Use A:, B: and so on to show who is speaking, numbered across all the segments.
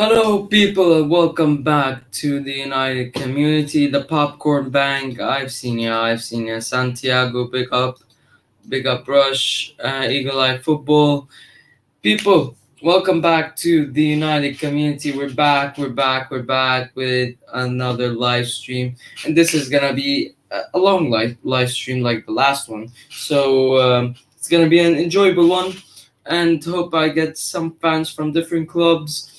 A: Hello, people, and welcome back to the United Community, the Popcorn Bank. I've seen ya. Santiago, big up, Rush, Eagle Eye Football. People, welcome back to the United Community. We're back with another live stream, and this is gonna be a long live stream like the last one. So it's gonna be an enjoyable one, and hope I get some fans from different clubs.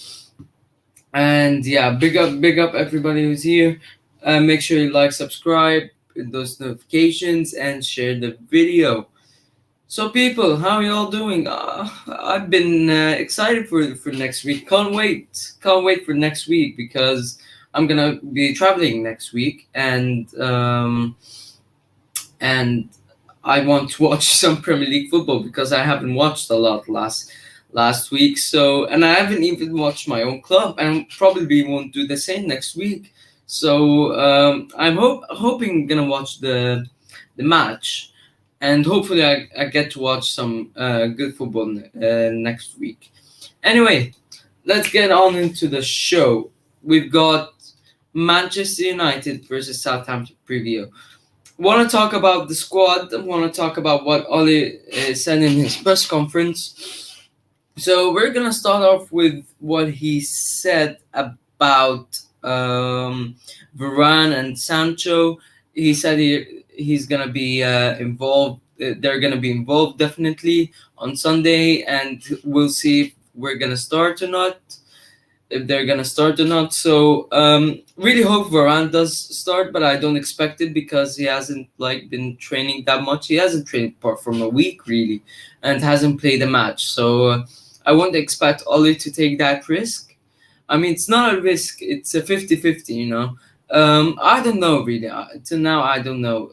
A: And yeah, big up everybody who's here. Make sure you like, subscribe, hit those notifications, and share the video. So, people, how y'all doing? I've been excited for next week. Can't wait for next week because I'm gonna be traveling next week, and I want to watch some Premier League football because I haven't watched a lot last week. So, and I haven't even watched my own club, and probably won't do the same next week. So I'm hoping gonna watch the match, and hopefully I get to watch some good football next week. Anyway, let's get on into the show. We've got Manchester United versus Southampton preview. Want to talk about the squad. Want to talk about what Oli said in his press conference. So we're gonna start off with what he said about Varane and Sancho. He said he's gonna be involved. They're gonna be involved definitely on Sunday, and we'll see if we're gonna start or not. If they're gonna start or not. So really hope Varane does start, but I don't expect it because he hasn't been training that much. He hasn't trained apart from a week really, and hasn't played a match. So I won't expect Oli to take that risk. I mean, it's not a risk. It's a 50-50, you know. I don't know really. Till now, I don't know.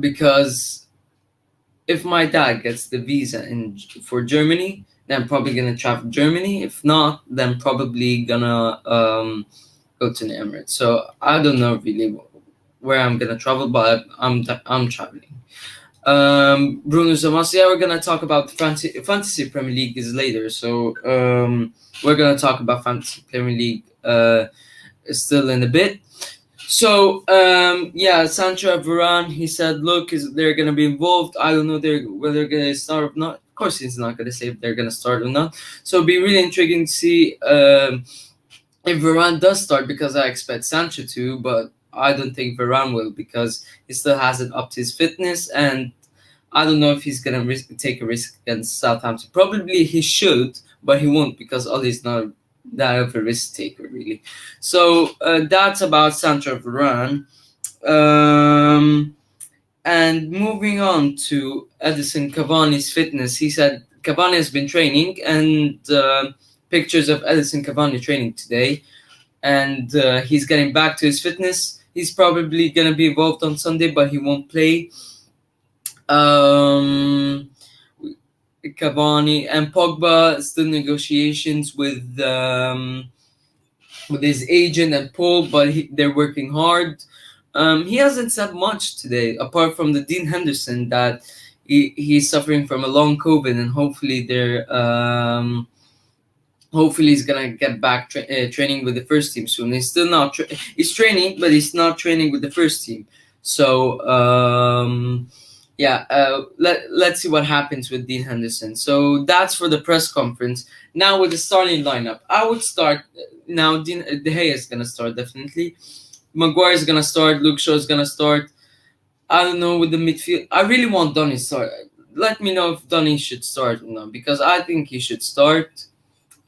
A: Because if my dad gets the visa for Germany, then probably gonna travel to Germany. If not, then probably gonna go to the Emirates. So I don't know really where I'm gonna travel, but I'm traveling. Bruno Zamas. Yeah, we're gonna talk about the fantasy Premier League is later. So we're gonna talk about fantasy Premier League still in a bit. So yeah, Sancho and Varane. He said, "Look, they're gonna be involved. I don't know whether they're gonna start or not. Of course, he's not gonna say if they're gonna start or not. So it'll be really intriguing to see if Varane does start because I expect Sancho to, but I don't think Varane will because he still hasn't upped his fitness, and I don't know if he's gonna take a risk against Southampton. Probably he should, but he won't because Ollie's not that of a risk taker really. So that's about Sancho Varane. Um, and moving on to Edison Cavani's fitness, he said Cavani has been training, and pictures of Edison Cavani training today, and he's getting back to his fitness. He's probably gonna be involved on Sunday, but he won't play. Um, Cavani and Pogba still negotiations with his agent and Paul, but they're working hard. He hasn't said much today, apart from the Dean Henderson that he's suffering from a long COVID, and hopefully he's gonna get back training with the first team soon. He's still not he's training, but he's not training with the first team. So yeah, let's see what happens with Dean Henderson. So that's for the press conference. Now with the starting lineup, I would start now. De Gea is gonna start definitely. Maguire is gonna start. Luke Shaw is gonna start. I don't know with the midfield. I really want Donny start. Let me know if Donny should start or not because I think he should start.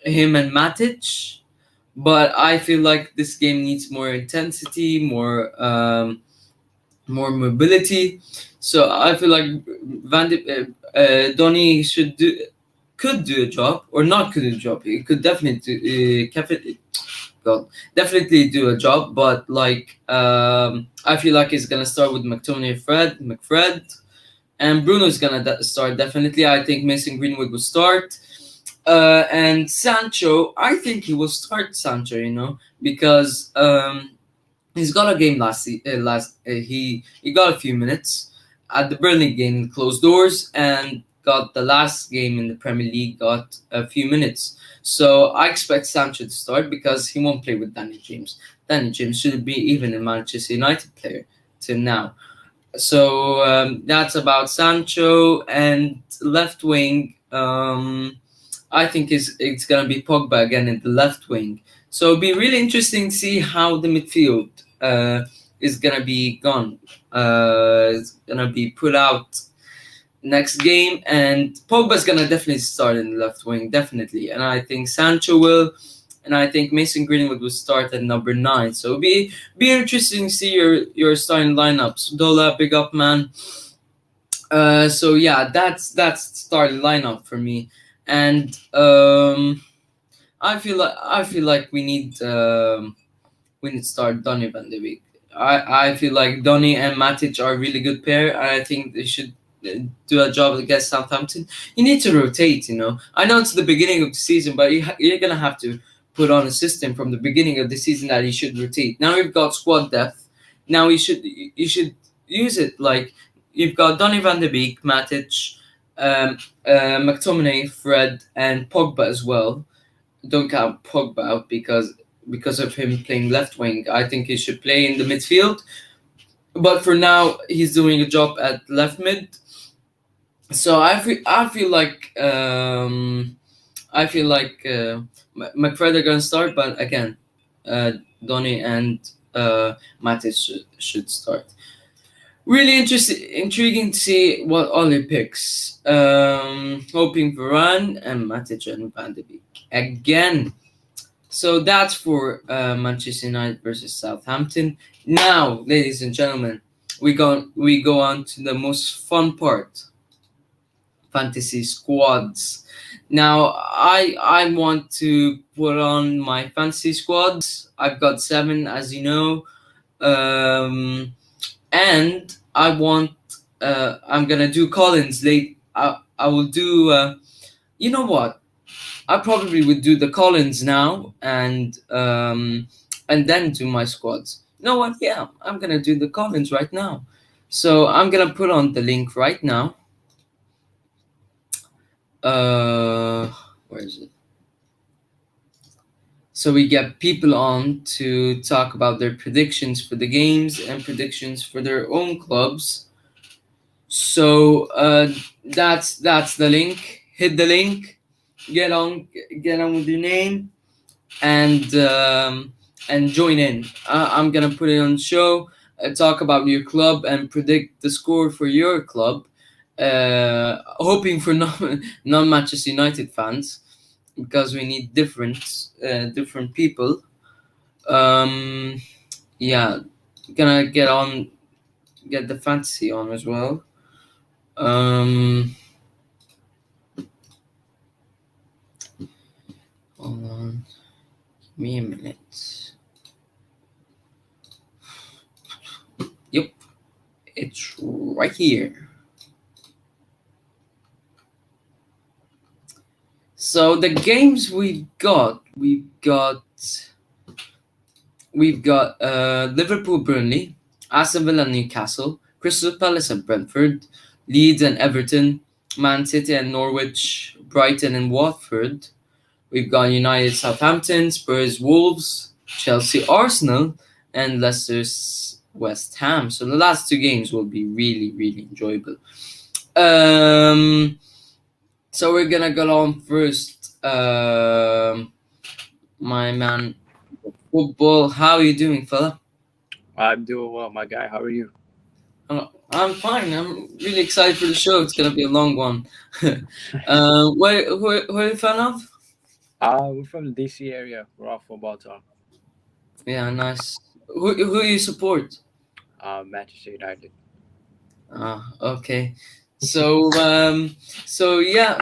A: Him and Matic, but I feel like this game needs more intensity, more mobility. So I feel like Donny could do a job or not could do a job. He could definitely do a job, but I feel like he's gonna start with McTominay, McFred, and Bruno's gonna start definitely. I think Mason Greenwood will start. And Sancho, I think he will start Sancho, because he's got a game he got a few minutes at the Burnley game, closed doors, and got the last game in the Premier League, got a few minutes. So I expect Sancho to start because he won't play with Danny James. Danny James should be even a Manchester United player till now. So that's about Sancho and left wing. I think it's gonna be Pogba again in the left wing. So it'll be really interesting to see how the midfield is gonna be gone. It's gonna be put out next game, and Pogba's gonna definitely start in the left wing, definitely. And I think Sancho will, and I think Mason Greenwood will start at number 9. So it'll be interesting to see your starting lineups. Dola, big up man. So yeah, that's starting lineup for me, and I feel like we need to start Donny van de Beek. I feel like Donny and Matic are a really good pair. I think they should do a job against Southampton. You need to rotate, you know. I know it's the beginning of the season, but you're going to have to put on a system from the beginning of the season that you should rotate. Now we've got squad depth. Now you should use it. Like, you've got Donny van de Beek, Matic, McTominay, Fred, and Pogba as well. Don't count Pogba out because of him playing left wing. I think he should play in the midfield. But for now, he's doing a job at left mid. So I feel like McFred are gonna start, but again, Donny and Matic should start. Really intriguing to see what Oli picks. Hoping Varane and Matic and Van de Beek again. So that's for Manchester United versus Southampton. Now, ladies and gentlemen, we go on to the most fun part: fantasy squads. Now, I want to put on my fantasy squads. I've got 7, as you know, and I'm gonna do Collins late. I will do. You know what? I probably would do the Collins now and then do my squads. You know what? Yeah, I'm gonna do the Collins right now. So I'm gonna put on the link right now. Uh, where is it? So we get people on to talk about their predictions for the games and predictions for their own clubs. So that's the link. Hit the link. Get on with your name and join in. I'm gonna put it on show, talk about your club and predict the score for your club. Hoping for non Manchester United fans because we need different people. Um, yeah, gonna get the fantasy on as well. Um, Hold on, give me a minute. Yep, it's right here. So the games we've got Liverpool, Burnley, Aston Villa, Newcastle, Crystal Palace and Brentford, Leeds and Everton, Man City and Norwich, Brighton and Watford. We've got United, Southampton, Spurs, Wolves, Chelsea, Arsenal, and Leicester's West Ham. So the last 2 games will be really, really enjoyable. So we're gonna go on first. My man, football. How are you doing, fella?
B: I'm doing well, my guy. How are you?
A: I'm fine. I'm really excited for the show. It's gonna be a long one. Who are you a fan of?
B: We're from the DC area. We're all football talk.
A: Yeah, nice. Who you support?
B: Manchester United.
A: Okay. So yeah,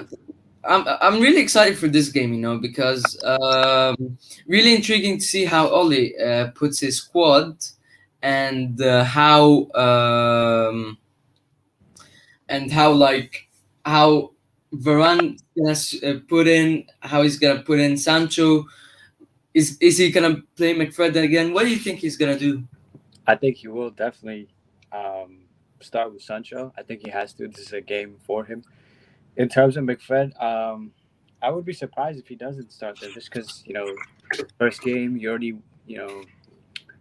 A: I'm really excited for this game, because really intriguing to see how Oli puts his squad and how like how Varane gonna put in, how he's gonna put in Sancho. Is he gonna play McFred again? What do you think he's gonna do?
B: I think he will definitely start with Sancho. I think he has to. This is a game for him. In terms of McFred, I would be surprised if he doesn't start them, just because first game you already you know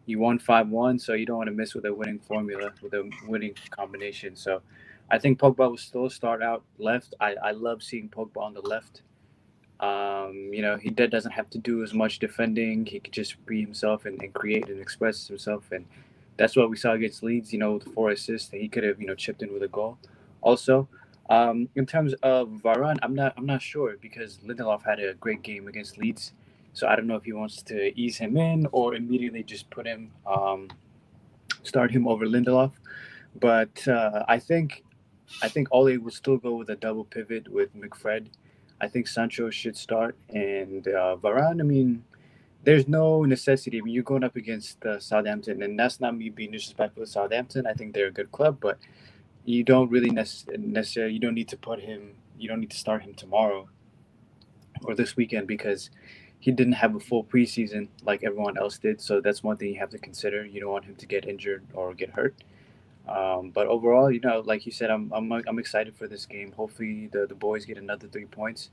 B: you won 5-1, so you don't want to miss with a winning formula, with a winning combination. So I think Pogba will still start out left. I love seeing Pogba on the left. He doesn't have to do as much defending. He could just be himself and create and express himself. And that's what we saw against Leeds, with the 4 assists that he could have, chipped in with a goal. Also, in terms of Varane, I'm not sure because Lindelof had a great game against Leeds. So I don't know if he wants to ease him in or immediately just start him over Lindelof. But I think Ole will still go with a double pivot with McFred. I think Sancho should start, and Varane. I mean, there's no necessity. I mean, you're going up against Southampton, and that's not me being disrespectful to Southampton. I think they're a good club, but you don't really necessarily. You don't need to put him. You don't need to start him tomorrow or this weekend because he didn't have a full preseason like everyone else did. So that's one thing you have to consider. You don't want him to get injured or get hurt. But overall, like you said, I'm excited for this game. Hopefully, the boys get another 3 points.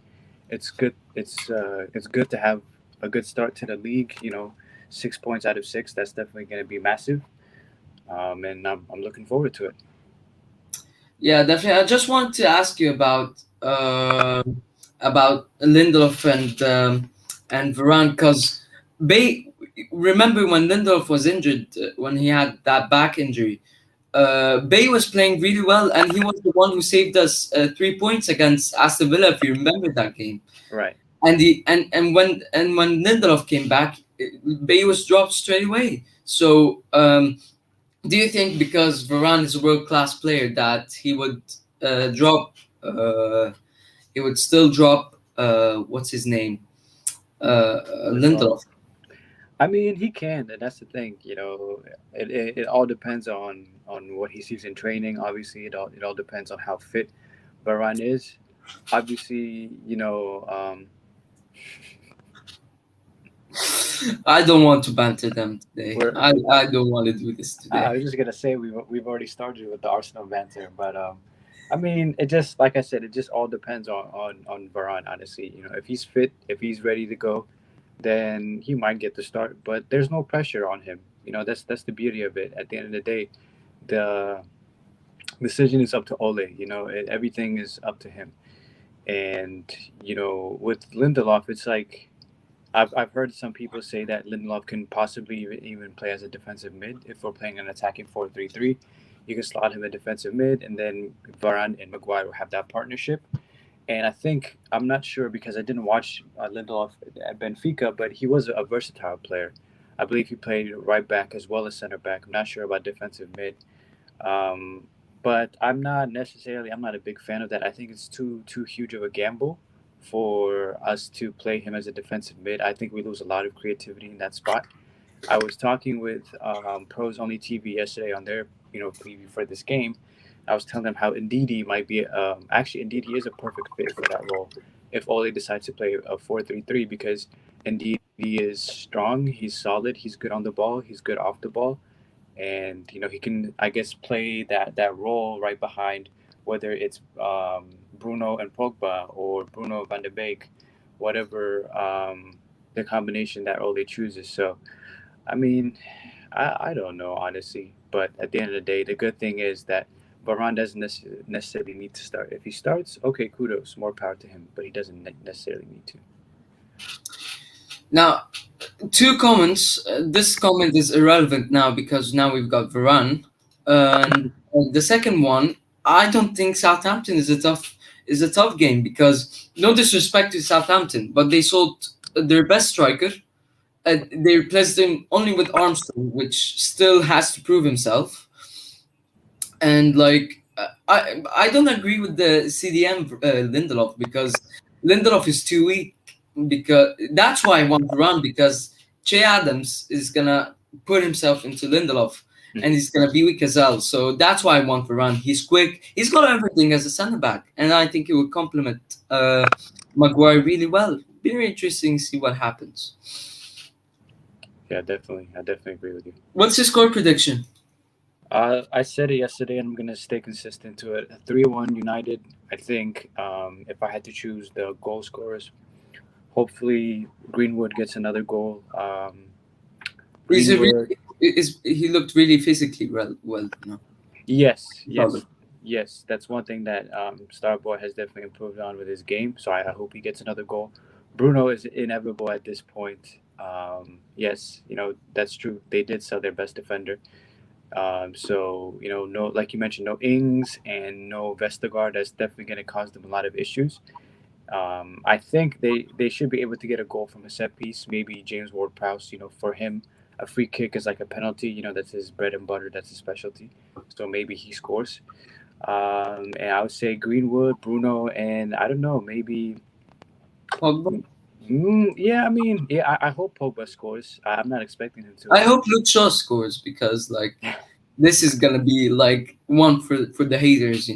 B: It's good. It's good to have a good start to the league. 6 points out of six. That's definitely going to be massive. And I'm looking forward to it.
A: Yeah, definitely. I just want to ask you about Lindelof and Varane because Bay. Remember when Lindelof was injured when he had that back injury? Bay was playing really well, and he was the one who saved us 3 points against Aston Villa. If you remember that game,
B: Right.
A: and when Lindelof came back, Bay was dropped straight away. So. Do you think because Varane is a world class player that he would drop? He would still drop. What's his name?
B: Lindelof.
A: Lindelof.
B: I mean, he can, and that's the thing. It all depends on what he sees in training. Obviously, it all depends on how fit Varane is. Obviously,
A: I don't want to banter them today.
B: we're
A: I don't want to do this
B: I
A: today.
B: was just gonna say we've already started with the Arsenal banter, but I mean, it just like I said, it just all depends on Varane. Honestly, if he's fit, if he's ready to go, then he might get the start. But there's no pressure on him. That's the beauty of it. At the end of the day, the decision is up to Ole. Everything is up to him. And with Lindelof, it's like I've heard some people say that Lindelof can possibly even play as a defensive mid if we're playing an attacking 4-3-3. You can slot him a defensive mid, and then Varane and Maguire will have that partnership. And I think I'm not sure because I didn't watch Lindelof at Benfica, but he was a versatile player. I believe he played right back as well as center back. I'm not sure about defensive mid, um, but I'm not a big fan of that. I think it's too huge of a gamble for us to play him as a defensive mid. I think we lose a lot of creativity in that spot. I was talking with Pros Only TV yesterday on their preview for this game. I was telling them how Ndidi might be actually Ndidi is a perfect fit for that role if Ole decides to play a 4-3-3 because Ndidi is strong, he's solid, he's good on the ball, he's good off the ball, and he can I guess play that role right behind whether it's Bruno and Pogba or Bruno van de Beek, whatever the combination that Ole chooses. So I mean, I don't know honestly, but at the end of the day, the good thing is that Varane doesn't necessarily need to start. If he starts, okay, kudos, more power to him, but he doesn't necessarily need to.
A: Now, two comments. This comment is irrelevant now because now we've got Varane, and the second one, I don't think Southampton is a tough game because no disrespect to Southampton, but they sold their best striker. They replaced him only with Armstrong, which still has to prove himself. And like I don't agree with the CDM Lindelof because Lindelof is too weak. Because that's why I want to run because Che Adams is gonna put himself into Lindelof and
B: Mhm.
A: he's gonna be weak as well. So that's why I want to run. He's quick. He's got everything as a centre back, and I think he would complement Maguire really well. Be very interesting to see what happens.
B: Yeah, definitely. I definitely agree with you.
A: What's your score prediction?
B: I said it yesterday, and I'm gonna stay consistent to it. 3-1 United. I think if I had to choose the goal scorers, hopefully Greenwood gets another goal.
A: He's a
B: Greenwood,
A: really is he looked really physically well,
B: yes,
A: Probably.
B: yes, yes. That's one thing that Starboy has definitely improved on with his game. So I hope he gets another goal. Bruno is inevitable at this point. Yes, that's true. They did sell their best defender. So no, like you mentioned, no Ings and no Vestergaard. That's definitely going to cause them a lot of issues. I think they should be able to get a goal from a set piece. Maybe James Ward-Prowse. For him, a free kick is like a penalty. That's his bread and butter. That's his specialty. So maybe he scores. And I would say Greenwood, Bruno, and I don't know, maybe.
A: Pogba.
B: Yeah, I mean, yeah, I hope Pogba scores. I'm not expecting him to.
A: I hope Luke Shaw scores because this is gonna be one for the haters.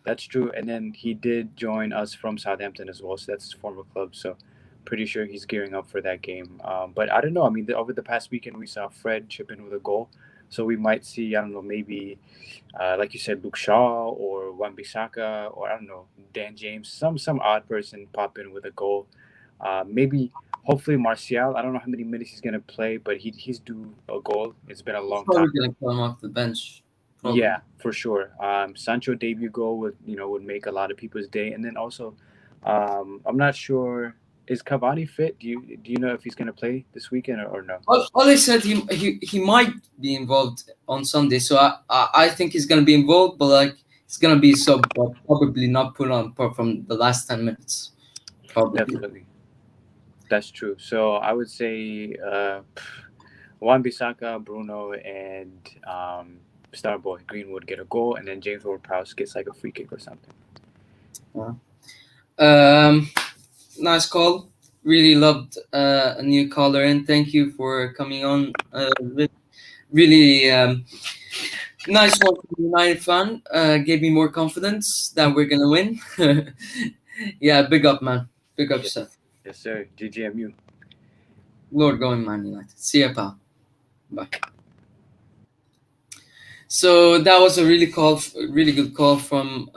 B: That's true. And then he did join us from Southampton as well. So that's his former club. So pretty sure he's gearing up for that game. But I don't know. I mean, over the past weekend, we saw Fred chip in with a goal. So we might see, I don't know, maybe, like you said, Luke Shaw or Wan-Bissaka or I don't know, Dan James, some odd person pop in with a goal. Maybe, hopefully, Martial. I don't know how many minutes he's going to play, but he's due a goal. It's been a
A: He's
B: long time.
A: probably gonna come off the bench. Probably.
B: Yeah, for sure. Sancho debut goal would make a lot of people's day, and then also, I'm not sure, is Cavani fit? Do you know if he's gonna play this weekend or no?
A: All I said he might be involved on Sunday, so I think he's gonna be involved, but he's gonna be sub, but probably not put on apart from the last 10 minutes. Probably.
B: Definitely, that's true. So I would say Wan-Bissaka, Bruno, and Starboy Greenwood get a goal, and then James Ward-Prowse gets like a free kick or something.
A: Yeah. Um, nice call. Really loved a new caller in. Thank you for coming on. Really nice one from United fan. Gave me more confidence that we're gonna win. Yeah, big up, man. Big up,
B: Yes,
A: Seth.
B: yes, sir. GGMU.
A: Lord going, Man United. See ya, pal. Bye. So that was a really good call from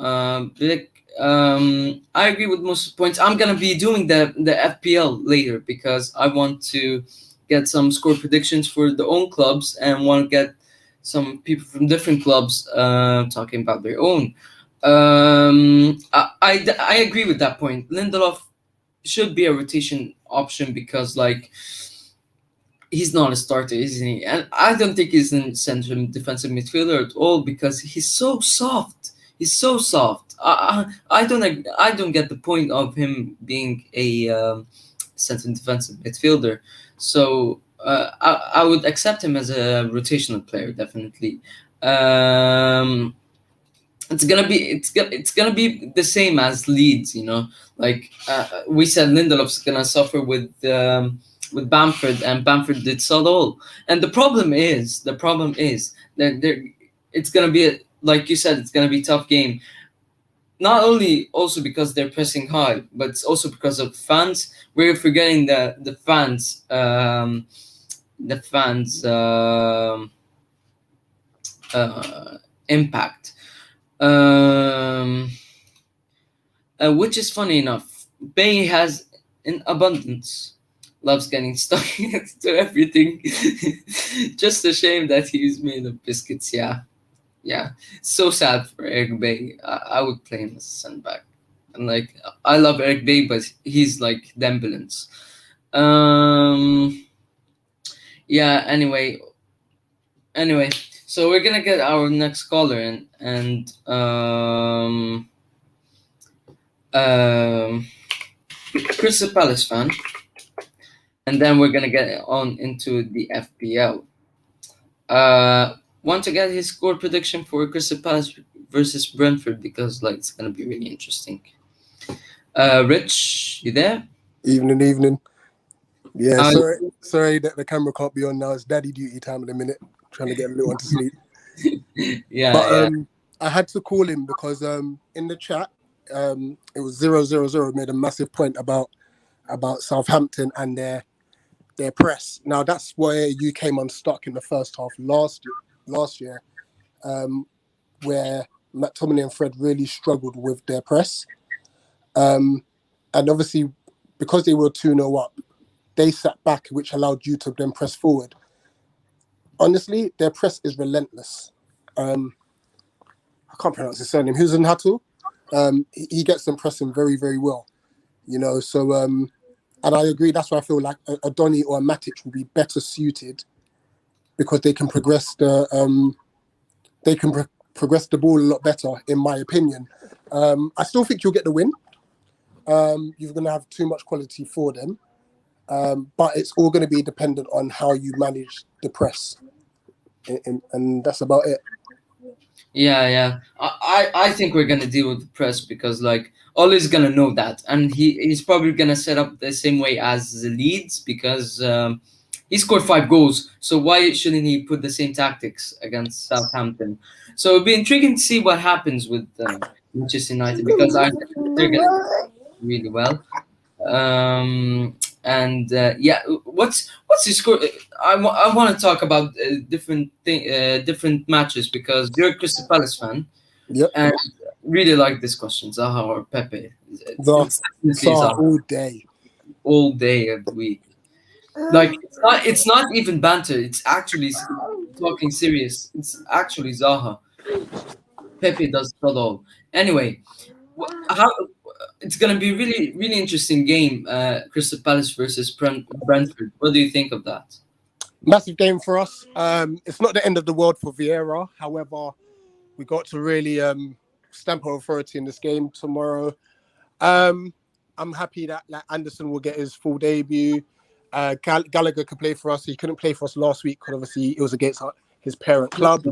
A: Vic. I agree with most of the points. I'm gonna be doing the FPL later because I want to get some score predictions for the own clubs and want to get some people from different clubs talking about their own. I agree with that point. Lindelof should be a rotation option because he's not a starter, isn't he? And I don't think he's in central defensive midfielder at all because he's so soft. He's so soft. I don't get the point of him being a central defensive midfielder. So I would accept him as a rotational player definitely. It's gonna be the same as Leeds. We said Lindelof's gonna suffer with Bamford, and Bamford did so all. And the problem is that it's gonna be like you said, it's gonna be a tough game. Not only also because they're pressing high, but it's also because of fans. We're forgetting the fans impact. Um, which is funny enough. Bay has in abundance. Loves getting stuck into everything. Just a shame that he's made of biscuits. Yeah, yeah. So sad for Eric Bay. I would play him as a centre back. And I love Eric Bay, but he's like the ambulance. Yeah. Anyway. So we're gonna get our next caller in, and Crystal Palace fan, and then we're gonna get on into the FPL. Want to get his score prediction for Crystal Palace versus Brentford because it's gonna be really interesting. Rich, you there?
C: Evening. Yeah,
A: Uh,
C: sorry that the camera can't be on now. It's daddy duty time in a minute. Trying to get a little one to sleep.
A: yeah,
C: But
A: yeah.
C: I had to call him because in the chat it was 000 made a massive point about Southampton and their press. Now that's where you came unstuck in the first half last year. where McTominay and Fred really struggled with their press. And obviously, because they were 2-0 up, they sat back, which allowed you to then press forward. Honestly, their press is relentless. I can't pronounce his surname. Husen Hatul. He gets them pressing very, very well. So and I agree. That's why I feel like a Donny or a Matic will be better suited because they can progress progress the ball a lot better, in my opinion. I still think you'll get the win. You're going to have too much quality for them, but it's all going to be dependent on how you manage the press, and that's about it.
A: Yeah. I think we're gonna deal with the press because like Ollie's gonna know that, and he's probably gonna set up the same way as the Leeds because he scored 5 goals. So why shouldn't he put the same tactics against Southampton? So it'll be intriguing to see what happens with Manchester United because they're gonna do really well. And yeah, what's your score? I want to talk about different matches because you're a Crystal Palace fan.
C: Yep.
A: And really like this question: Zaha or Pepe?
C: Zaha
A: all day of the week. Like it's not even banter. It's actually talking serious. It's actually Zaha. Pepe does it all. Anyway, how? It's gonna be really, really interesting game. Crystal Palace versus Brentford. What do you think of that?
C: Massive game for us. It's not the end of the world for Vieira. However, we got to really stamp our authority in this game tomorrow. I'm happy that Anderson will get his full debut. Gallagher could play for us. He couldn't play for us last week because obviously it was against his parent club.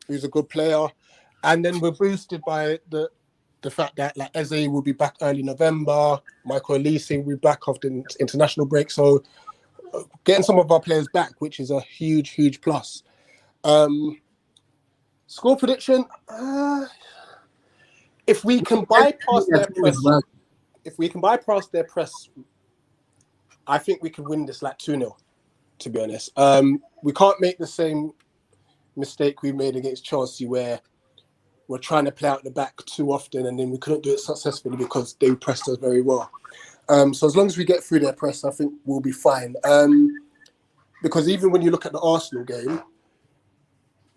C: He's a good player, and then we're boosted by the fact that Eze will be back early November, Michael Elise will be back after the international break. So getting some of our players back, which is a huge, huge plus. Score prediction, if we can bypass their press, I think we could win this 2-0, to be honest. We can't make the same mistake we made against Chelsea where we're trying to play out the back too often and then we couldn't do it successfully because they pressed us very well. So as long as we get through their press, I think we'll be fine. Because even when you look at the Arsenal game,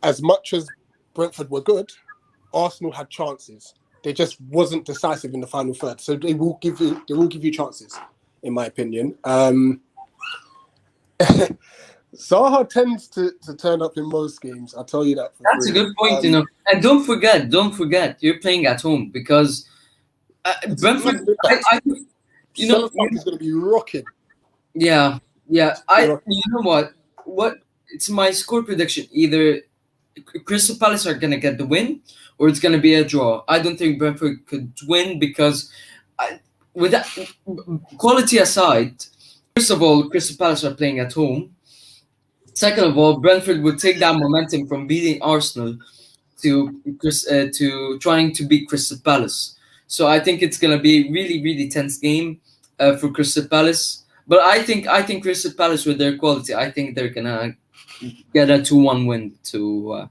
C: as much as Brentford were good, Arsenal had chances. They just wasn't decisive in the final third. So they will give you chances, in my opinion. Zaha tends to turn up in most games. I'll tell you that.
A: That's a good point, And don't forget, you're playing at home because Brentford.
C: He's going to be rocking.
A: Yeah. You know what? It's my score prediction. Either Crystal Palace are gonna get the win, or it's gonna be a draw. I don't think Brentford could win because, with that quality aside, first of all, Crystal Palace are playing at home. Second of all, Brentford would take that momentum from beating Arsenal to trying to beat Crystal Palace. So I think it's gonna be a really, really tense game for Crystal Palace. But I think Crystal Palace with their quality, I think they're gonna get a 2-1 win to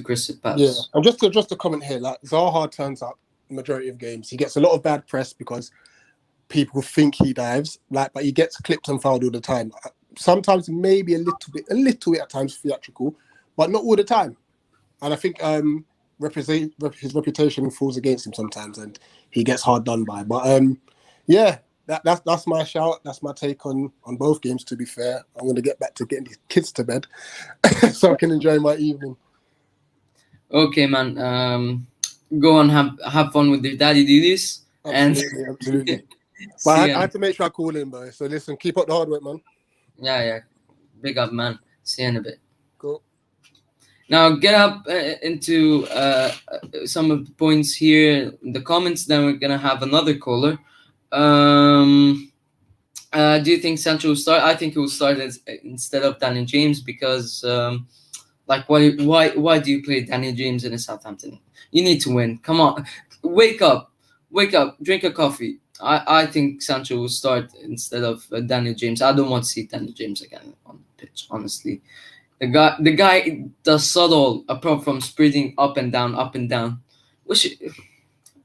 A: Crystal Palace.
C: Yeah, and just to comment here, Zaha turns up majority of games. He gets a lot of bad press because people think he dives, but he gets clipped and fouled all the time. Sometimes maybe a little bit at times theatrical, but not all the time. And I think his reputation falls against him sometimes, and he gets hard done by. But yeah, that's my shout. That's my take on both games. To be fair, I'm going to get back to getting these kids to bed so I can enjoy my evening.
A: Okay, man. Go on, have fun with your daddy duties.
C: Absolutely. But I had to make sure I call him, though. So listen, keep up the hard work, man.
A: Yeah. Big up, man. See you in a bit.
C: Cool.
A: Now get up into some of the points here in the comments. Then we're gonna have another caller. Do you think Sancho will start? I think he will start instead of Daniel James because, why do you play Daniel James in a Southampton? You need to win. Come on, wake up, drink a coffee. I think Sancho will start instead of Daniel James. I don't want to see Daniel James again on the pitch, honestly. The guy does subtle apart from sprinting up and down, up and down. Which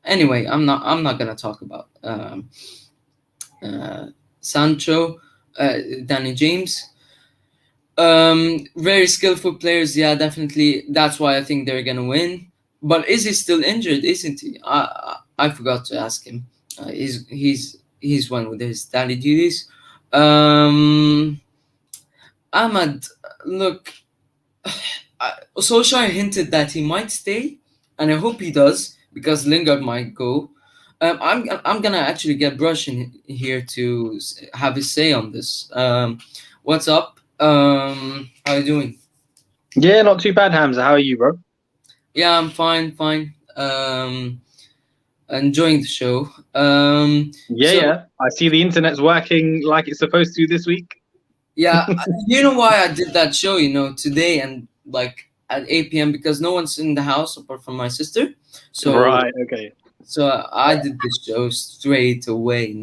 A: anyway, I'm not gonna talk about uh, Sancho, Danny James. Very skillful players, yeah, definitely. That's why I think they're gonna win. But is he still injured? Isn't he? I forgot to ask him. He's one with his daily duties. Um, Ahmad, look, Solskjaer hinted that he might stay, and I hope he does because Lingard might go. I'm gonna actually get Brush in here to have his say on this. What's up? How you doing?
B: Yeah, not too bad, Hamza. How are you, bro?
A: Yeah, I'm fine. Enjoying the show.
B: Yeah. I see the internet's working like it's supposed to this week.
A: Yeah, you know why I did that show? Today and like at 8 p.m. because no one's in the house apart from my sister. So
B: Right. Okay.
A: so I did this show straight away.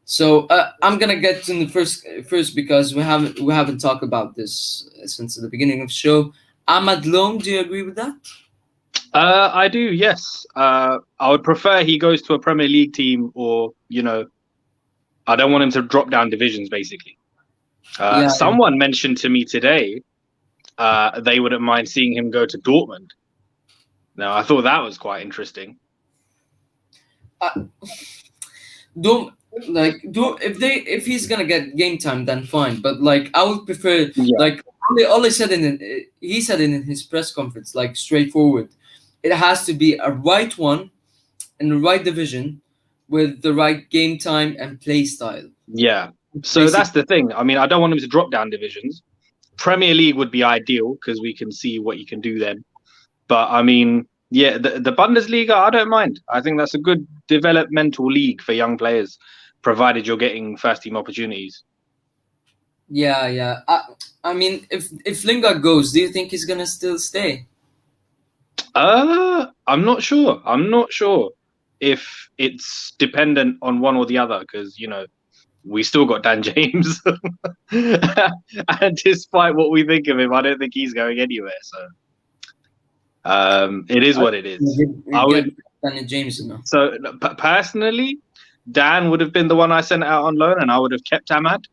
A: So I'm gonna get to the first because we haven't talked about this since the beginning of the show. Ahmad Loam, do you agree with that?
B: I do. Yes. I would prefer he goes to a Premier League team, or I don't want him to drop down divisions. Basically,
A: Yeah.
B: someone mentioned to me today they wouldn't mind seeing him go to Dortmund. Now, I thought that was quite interesting.
A: Don't if he's gonna get game time, then fine. But like I would prefer
B: Yeah.
A: like all he said in his press conference, like straightforward. It has to be a right one in the right division with the right game time and play style.
B: Yeah. So that's the thing. I mean, I don't want him to drop down divisions. Premier League would be ideal because we can see what he can do then. But I mean, yeah, the Bundesliga, I don't mind. I think that's a good developmental league for young players, provided you're getting first team opportunities.
A: Yeah. I mean, if Lingard goes, do you think he's gonna still stay?
B: I'm not sure. I'm not sure if it's dependent on one or the other because we still got Dan James, and despite what we think of him, I don't think he's going anywhere. So it is what it is. I would
A: Dan James,
B: So personally, Dan would have been the one I sent out on loan, and I would have kept Ahmad.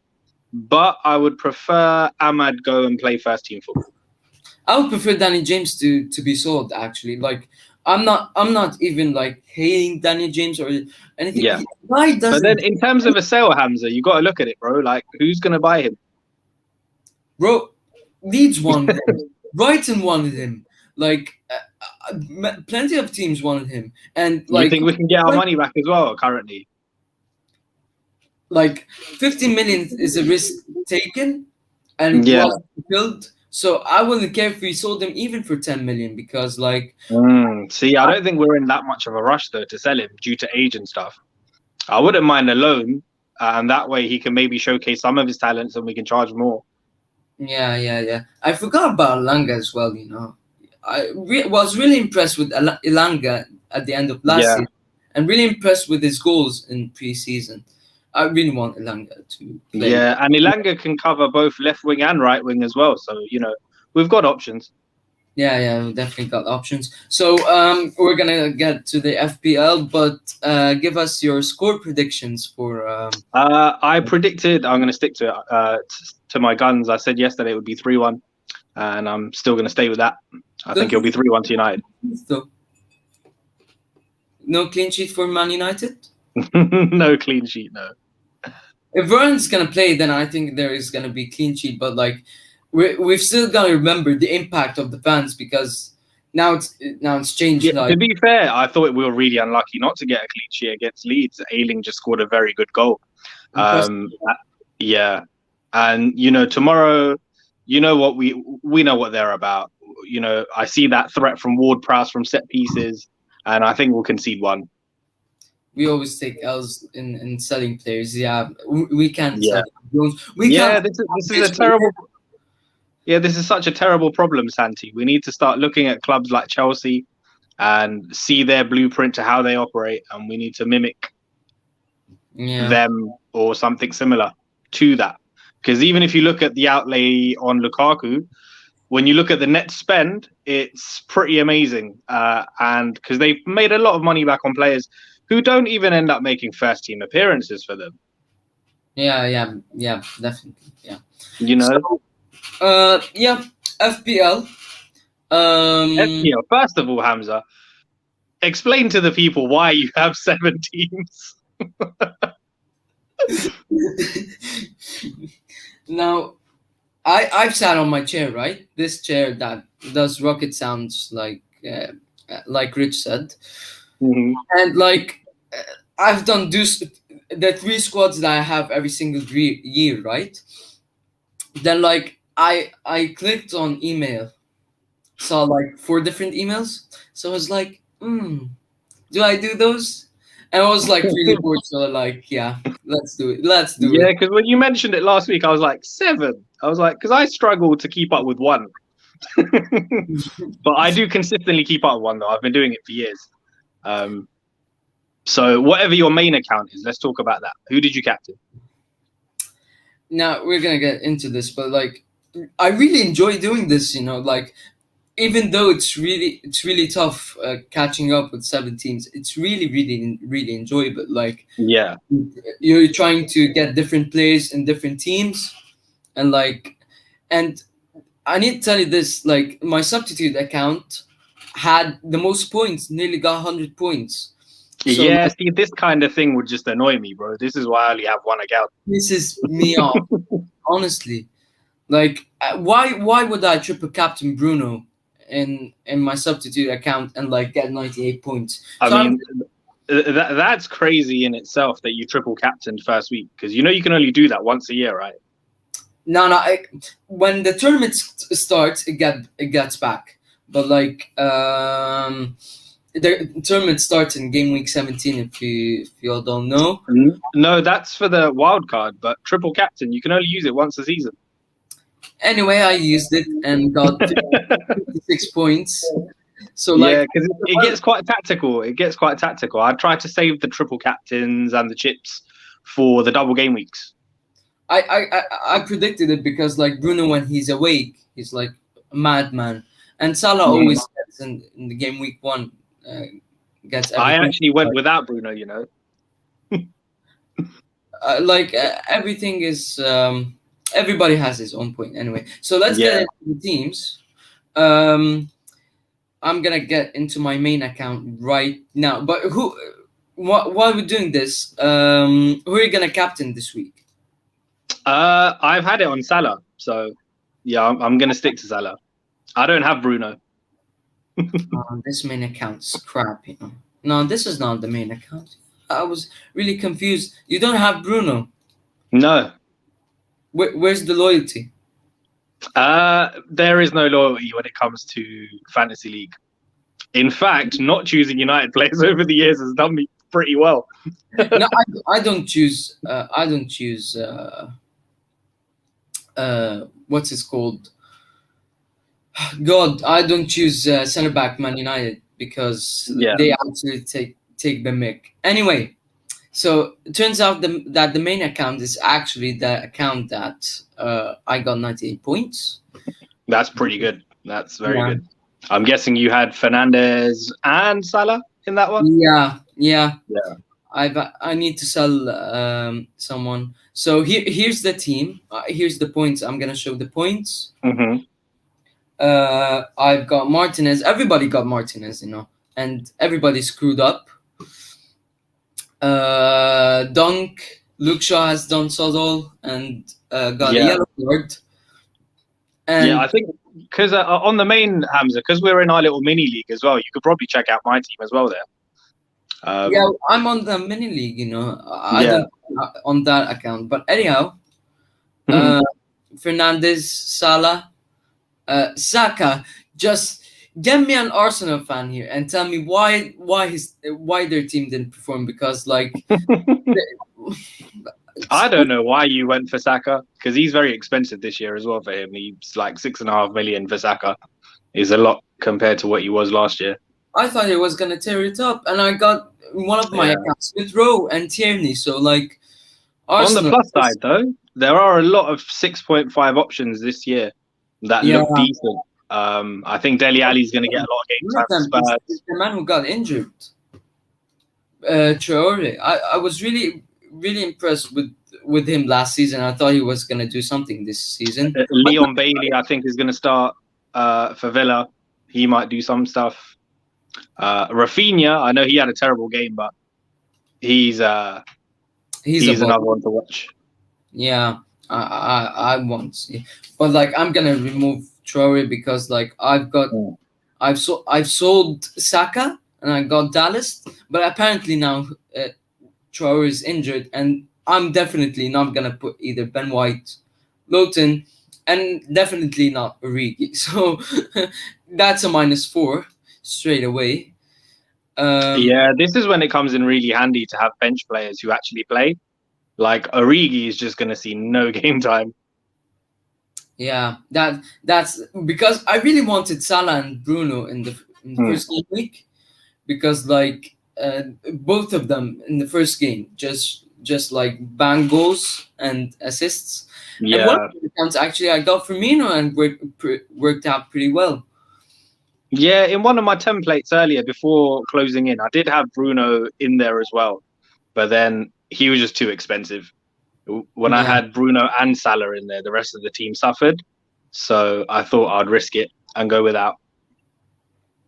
B: But I would prefer Ahmad go and play first team football.
A: I would prefer Danny James to be sold. Actually, like I'm not even like hating Danny James or anything.
B: Yeah.
A: Why doesn't?
B: But then, in terms of a sale, Hamza, you got to look at it, bro. Like, who's gonna buy him?
A: Bro, Leeds wanted him. Brighton wanted him. Like, plenty of teams wanted him, and like.
B: You think we can get our money back as well? Currently,
A: like 15 million is a risk taken, and was fulfilled. So I wouldn't care if we sold him even for 10 million because like.
B: See, I don't think we're in that much of a rush though to sell him due to age and stuff. I wouldn't mind a loan, and that way he can maybe showcase some of his talents, and we can charge more.
A: Yeah. I forgot about Elanga as well. I was really impressed with Elanga at the end of last season, and really impressed with his goals in pre-season. I really want Elanga to play.
B: Yeah, and Elanga can cover both left wing and right wing as well. So we've got options.
A: Yeah, we definitely got options. So we're gonna get to the FPL, but give us your score predictions for.
B: I predicted. I'm going to stick to my guns. I said yesterday it would be 3-1, and I'm still going to stay with that. I think it'll be 3-1 to United.
A: No clean sheet for Man United.
B: No clean sheet. No.
A: If Vern's gonna play, then I think there is gonna be clean sheet. But like, we've still gotta remember the impact of the fans because now it's changed.
B: Yeah, to be fair, I thought we were really unlucky not to get a clean sheet against Leeds. Ayling just scored a very good goal. Yeah, and tomorrow, what we know what they're about. I see that threat from Ward-Prowse from set pieces, and I think we'll concede one.
A: We always take L's in selling players. Yeah, we can't.
B: Yeah, this is a terrible. Yeah, this is such a terrible problem, Santi. We need to start looking at clubs like Chelsea and see their blueprint to how they operate, and we need to mimic them or something similar to that.
D: Because even if you look at the outlay on Lukaku, when you look at the net spend, it's pretty amazing. And because they've made a lot of money back on players who don't even end up making first team appearances for them.
A: Yeah, definitely. Yeah.
D: You know,
A: Yeah, FPL.
D: FPL. First of all, Hamza, explain to the people why you have 7 teams.
A: Now, I've sat on my chair, right? This chair that does rocket sounds like Rich said,
D: Mm-hmm.
A: and like I've done the 3 squads that I have every single year, right? Then like I clicked on email, saw like 4 different emails, so I was like, do I do those? And I was like really bored, so like, yeah, let's do it.
D: Yeah, because when you mentioned it last week, I was like 7. I was like, because I struggle to keep up with 1. But I do consistently keep up with 1, though. I've been doing it for years. So whatever your main account is, let's talk about that. Who did you captain?
A: Now we're gonna get into this, but like I really enjoy doing this, like even though it's really tough catching up with 7 teams, it's really enjoyable. Like,
D: Yeah,
A: you're trying to get different players in different teams, and I need to tell you this, like my substitute account had the most points, nearly got 100 points. So
D: yeah. See, this kind of thing would just annoy me, bro. This is why I only have 1 account.
A: this is me off, honestly. Like, why would I triple captain Bruno in my substitute account and like get 98 points?
D: I mean, that's crazy in itself that you triple captained first week, because you can only do that once a year, right?
A: No. When the tournament starts, it gets back. But like, the tournament starts in game week 17. If you all don't know.
D: No, that's for the wild card. But triple captain, you can only use it once a season.
A: Anyway, I used it and got 56 points. So
D: yeah, because it gets quite tactical. I try to save the triple captains and the chips for the double game weeks.
A: I predicted it because like Bruno, when he's awake, he's like a madman, and Salah always gets in the game week 1. Gets.
D: I actually went without Bruno.
A: Everything is. Everybody has his own point anyway. So let's get into the teams. I'm gonna get into my main account right now. But while we're doing this, who are you gonna captain this week?
D: I've had it on Salah, so yeah, I'm gonna stick to Salah. I don't have Bruno.
A: This main account's crap, No, this is not the main account. I was really confused. You don't have Bruno?
D: No.
A: Where's the loyalty?
D: There is no loyalty when it comes to fantasy league. In fact, not choosing United players over the years has done me pretty well.
A: No, I don't choose. I don't choose. What's it called? God, I don't choose center back Man United because they absolutely take the mick. Anyway, so it turns out that the main account is actually the account that I got 98 points.
D: That's pretty good. That's very good. I'm guessing you had Fernandes and Salah in that one?
A: Yeah. I need to sell someone. So here's the team. Here's the points. I'm going to show the points.
D: Mm-hmm.
A: I've got Martinez. Everybody got Martinez, and everybody screwed up. Dunk, Luke Shaw has done Sodol and got a yellow card. And
D: I think because on the main, Hamza, because we're in our little mini league as well, you could probably check out my team as well there.
A: I'm on the mini league, I don't on that account. But anyhow, Fernandes, Salah, Saka. Just get me an Arsenal fan here and tell me why their team didn't perform, because like
D: I don't know why you went for Saka, because he's very expensive this year as well for him. He's like 6.5 million for Saka. Is a lot compared to what he was last year.
A: I thought he was gonna tear it up, and I got one of my accounts with Rowe and Tierney. So like,
D: Arsenal, on the plus side though, there are a lot of 6.5 options this year that
A: Yeah.
D: look decent. I think Dele Alli's going to get a lot of game
A: One of
D: time
A: them
D: for
A: is
D: Spurs.
A: the man who got injured. Traore. I was really impressed with him last season. I thought he was gonna do something this season.
D: Leon Bailey, I think, is going to start for Villa. He might do some stuff. Rafinha, I know he had a terrible game, but he's
A: He's a
D: another one to watch.
A: Yeah, I want to see, but like I'm gonna remove Traore because like I've sold Saka and I got Dallas, but apparently now Traore is injured, and I'm definitely not gonna put either Ben White, Lowton, and definitely not Origi. So that's a -4 straight away.
D: Yeah, this is when it comes in really handy to have bench players who actually play. Like Origi is just going to see no game time.
A: Yeah, that's because I really wanted Salah and Bruno in the first game week, because like both of them in the first game just like bang goals and assists. And one
D: Yeah,
A: of the accounts actually I got Firmino and worked out pretty well.
D: yeah. In one of my templates earlier, before closing in, I did have Bruno in there as well, but then he was just too expensive. When I
A: Yeah.
D: had Bruno and Salah in there, the rest of the team suffered. So I thought I'd risk it and go without.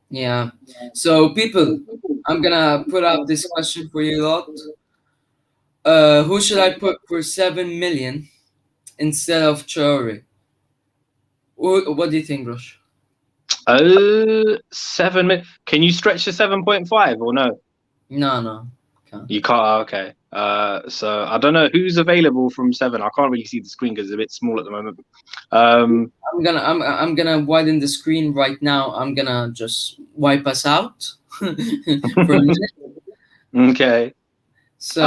A: Yeah. So people, I'm gonna put out this question for you lot. Who should I put for 7 million instead of Traore? What do you think, Rush?
D: 7 minutes. Can you stretch to 7.5 or no?
A: No, can't.
D: You can't. Okay. So I don't know who's available from 7. I can't really see the screen because it's a bit small at the moment.
A: I'm gonna widen the screen right now. I'm gonna just wipe us out for a minute.
D: Okay.
A: So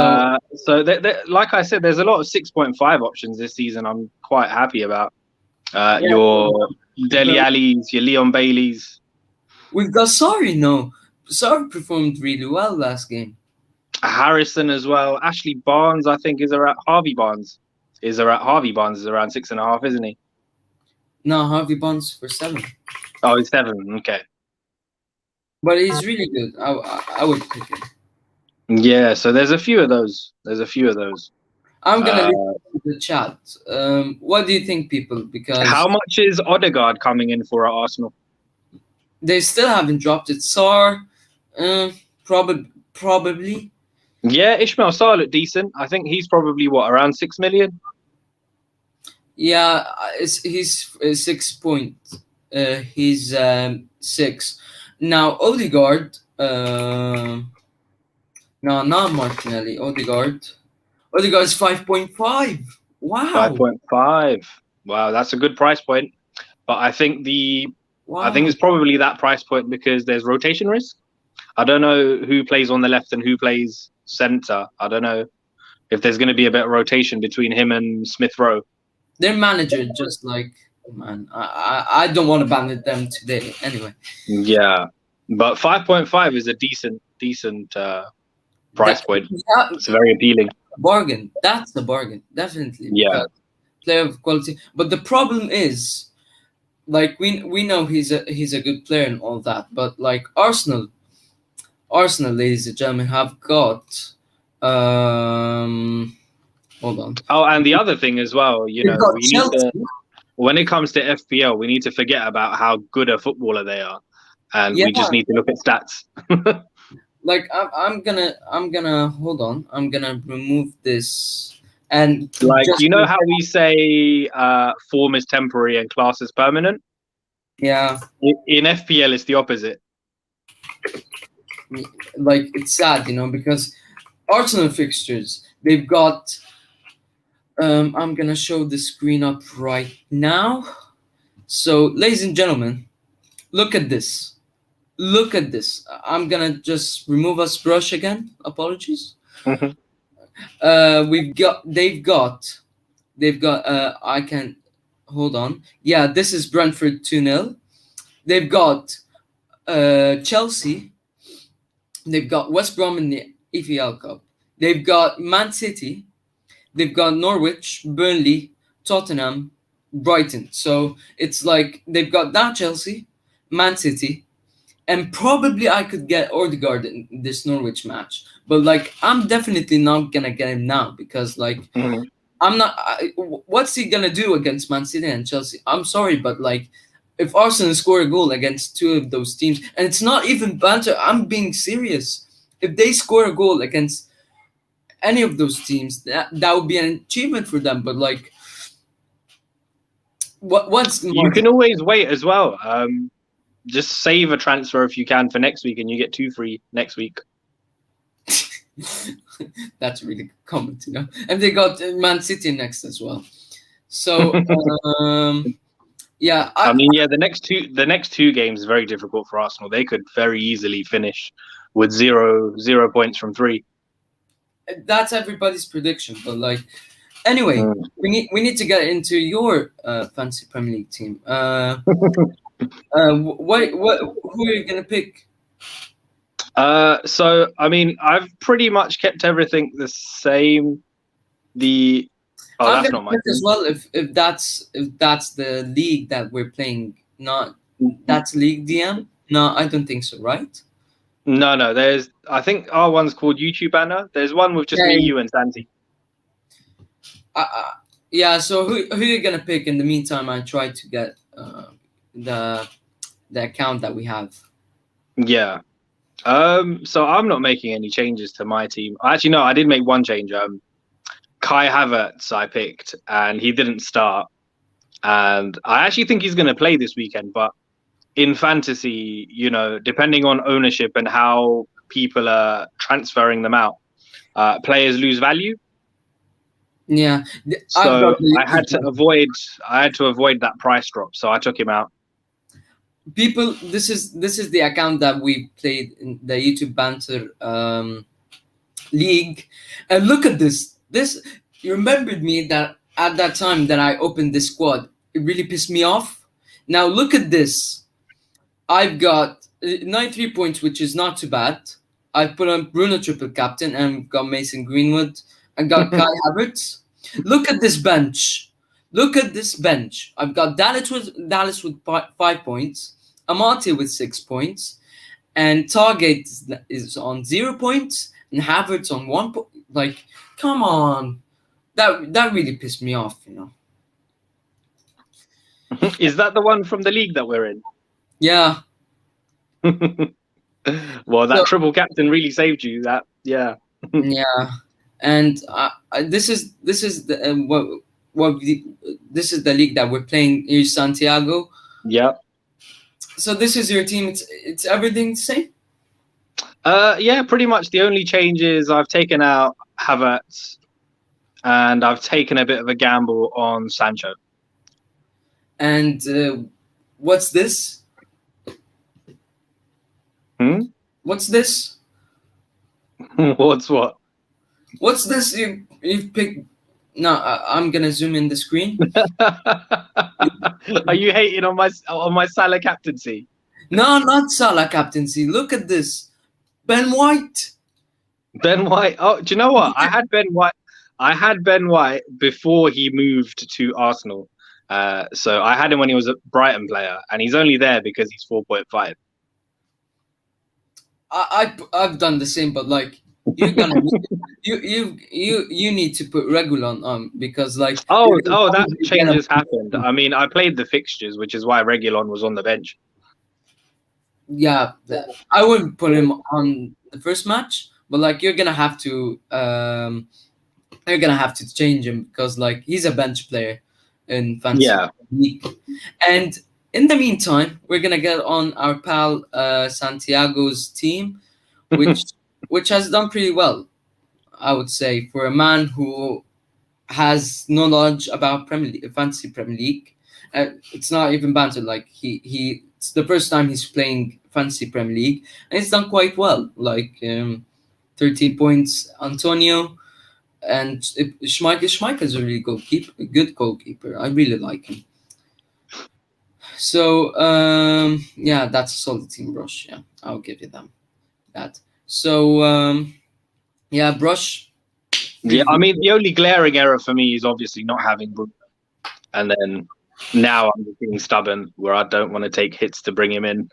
D: Like I said, there's a lot of 6.5 options this season. I'm quite happy about
A: Yeah.
D: your Dele Alli's, your Leon Bailey's.
A: we've got Sarri. No, Sarri performed really well last game.
D: Harrison as well. Ashley Barnes, I think, is around Harvey Barnes is around 6.5, isn't he?
A: No, Harvey Barnes for 7.
D: Oh, he's 7. Okay.
A: But he's really good. I would pick him.
D: Yeah. So there's a few of those.
A: I'm gonna leave it in the chat. What do you think, people? Because
D: How much is Odegaard coming in for at Arsenal?
A: they still haven't dropped it. Sar, probably.
D: Yeah, Ishmael Sarr looked decent. I think he's probably around 6 million.
A: Yeah, he's 6 point. He's 6. Now Odegaard. No, not Martinelli. Odegaard's 5.5. Wow.
D: 5.5. Wow, that's a good price point. But I think it's probably that price point because there's rotation risk. I don't know who plays on the left and who plays centre. I don't know if there's going to be a bit of rotation between him and Smith Rowe.
A: Their manager just like, man, I don't want to ban them today. Anyway.
D: Yeah, but 5.5 is a decent price point. It's very appealing.
A: Bargain. That's the bargain, definitely.
D: Yeah.
A: Player of quality. But the problem is, like we know he's a good player and all that, but like Arsenal, ladies and gentlemen, have got hold on.
D: Oh, and the other thing as well, when it comes to FPL, we need to forget about how good a footballer they are, and we just need to look at stats.
A: Like I'm gonna hold on. I'm gonna remove this and
D: like how we say form is temporary and class is permanent.
A: Yeah.
D: In FPL, it's the opposite.
A: Like it's sad, because Arsenal fixtures, they've got. I'm gonna show the screen up right now. So, ladies and gentlemen, look at this. Look at this. I'm gonna just remove us brush again. Apologies. They've got. I can hold on. Yeah, this is Brentford 2-0. They've got Chelsea. They've got West Brom in the EFL Cup. They've got Man City. they've got Norwich, Burnley, Tottenham, Brighton. So it's like they've got that Chelsea, Man City, and probably I could get Odegaard in this Norwich match. But like I'm definitely not gonna get him now because like
D: Mhm.
A: I'm not. What's he gonna do against Man City and Chelsea? I'm sorry, but like if Arsenal score a goal against two of those teams, and it's not even banter, I'm being serious. If they score a goal against any of those teams, that would be an achievement for them. But like, what's
D: You can always wait as well. Just save a transfer if you can for next week, and you get 2 free next week.
A: That's a really good comment, you know. And they got Man City next as well. So yeah,
D: I mean, yeah, the next two games is very difficult for Arsenal. They could very easily finish with zero points from 3.
A: that's everybody's prediction. But like, anyway, we need to get into your fancy Premier League team. What who are you gonna pick?
D: So I mean, I've pretty much kept everything the same.
A: I'm
D: That's
A: gonna
D: not my
A: pick
D: team.
A: as well if that's the league that we're playing. Not that's League DM. No, I don't think so. Right?
D: No. I think our one's called YouTube Banner. There's one with just me, you, and Santi.
A: Yeah. So who are you gonna pick? In the meantime, I try to get the account that we have.
D: Yeah. So I'm not making any changes to my team. Actually, no, I did make one change. Kai Havertz I picked, and he didn't start. And I actually think he's going to play this weekend. But in fantasy, you know, depending on ownership and how people are transferring them out, players lose value.
A: Yeah.
D: So I had to avoid that price drop. So I took him out.
A: People, this is the account that we played in the YouTube banter league, and look at this. You remembered me that at that time that I opened this squad, it really pissed me off. Now look at this. I've got 93 points, which is not too bad. I put on Bruno triple captain and got Mason Greenwood and got Kai Havertz. Look at this bench. Look at this bench. I've got Dallas with 5 points, Amate with 6 points, and Target is on 0 points, and Havertz on 1 point. Like, come on, that really pissed me off, you know.
D: Is that the one from the league that we're in?
A: Yeah.
D: Well, that triple captain really saved you. Yeah.
A: Yeah, and this is the this is the league that we're playing. Here's Santiago.
D: Yeah.
A: So this is your team. It's everything the same.
D: Yeah, pretty much. The only change is I've taken out Havertz, and I've taken a bit of a gamble on Sancho.
A: And what's this? What's this?
D: What's what?
A: What's this? You picked. No, I'm gonna zoom in the screen.
D: Are you hating on my Salah captaincy?
A: No, not Salah captaincy. Look at this, Ben White.
D: Ben White. Oh, do you know what? I had Ben White before he moved to Arsenal. So I had him when he was a Brighton player, and he's only there because he's 4.5.
A: I've done the same, but like you're gonna you need to put Regulon on because like
D: that change has happened. I mean, I played the fixtures, which is why Regulon was on the bench.
A: Yeah, I wouldn't put him on the first match, but like you're gonna have to change him because like he's a bench player in fantasy league. And in the meantime, we're gonna get on our pal Santiago's team, which has done pretty well, I would say, for a man who has no knowledge about fantasy Premier League. It's not even banter. Like it's the first time he's playing fantasy Premier League, and he's done quite well. Like 13 points, Antonio, and Schmeichel's a really good goalkeeper. I really like him. So yeah, that's a solid team, Brush. Yeah, I'll give you that. So yeah, Brush,
D: Yeah, I mean, the only glaring error for me is obviously not having Bruno. And then now I'm just being stubborn where I don't want to take hits to bring him in.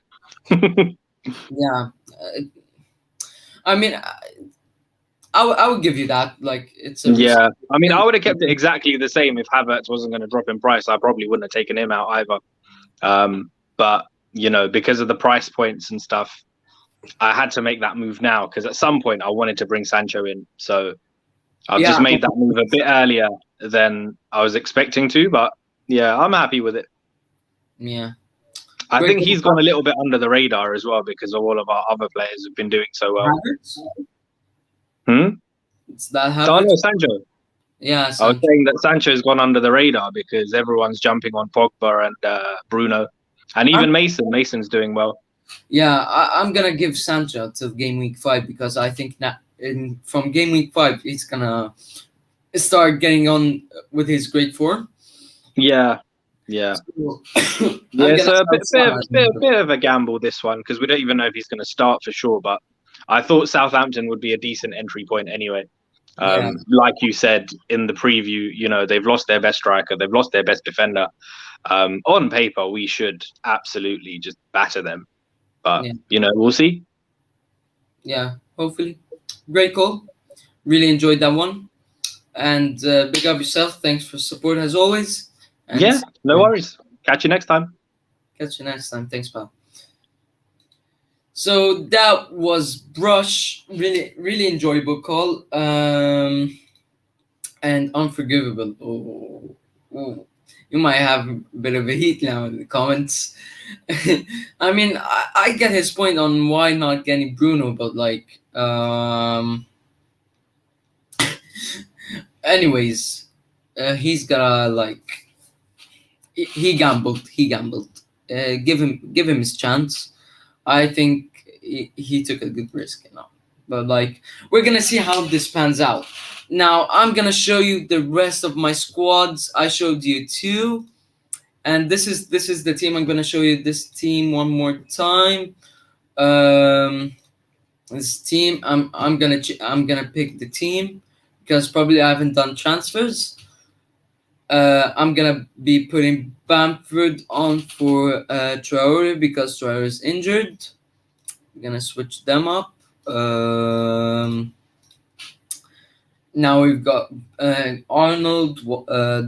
A: Yeah, I mean, I would give you that. Like, it's a risk.
D: Yeah, I mean, I would have kept it exactly the same if Havertz wasn't going to drop in price. I probably wouldn't have taken him out either. But because of the price points and stuff, I had to make that move now because at some point I wanted to bring Sancho in. So I've just made that move a bit earlier than I was expecting to. But yeah, I'm happy with it.
A: Yeah.
D: I think he's gone a little bit under the radar as well because of all of our other players who've been doing so well.
A: Havertz? It's that Havertz?
D: Oh, no, Sancho.
A: Yeah,
D: Sancho. I was saying that Sancho's gone under the radar because everyone's jumping on Pogba and Bruno. And even Mason. Mason's doing well.
A: Yeah, I'm going to give Sancho till game week 5 because I think that from game week 5, he's going to start getting on with his great form.
D: Yeah. Yeah. Yeah, so a bit of a gamble, this one, because we don't even know if he's going to start for sure. But I thought Southampton would be a decent entry point anyway. Like you said in the preview, they've lost their best striker. They've lost their best defender. On paper, we should absolutely just batter them. But, we'll see.
A: Yeah, hopefully. Great call. Really enjoyed that one. And big up yourself. Thanks for support as always. And
D: no worries. Catch you next time.
A: Thanks, pal. So that was Brush. Really, really enjoyable call. And unforgivable. Oh. You might have a bit of a heat now in the comments. I mean, I get his point on why not getting Bruno, but like, anyways, he's gotta like, he gambled. Give him his chance. I think he took a good risk, But like, we're gonna see how this pans out. Now I'm gonna show you the rest of my squads. I showed you 2, and this is the team. I'm gonna show you this team one more time. This team. I'm gonna pick the team because probably I haven't done transfers. I'm gonna be putting Bamford on for Traore because Traore is injured. I'm gonna switch them up. Now we've got Arnold,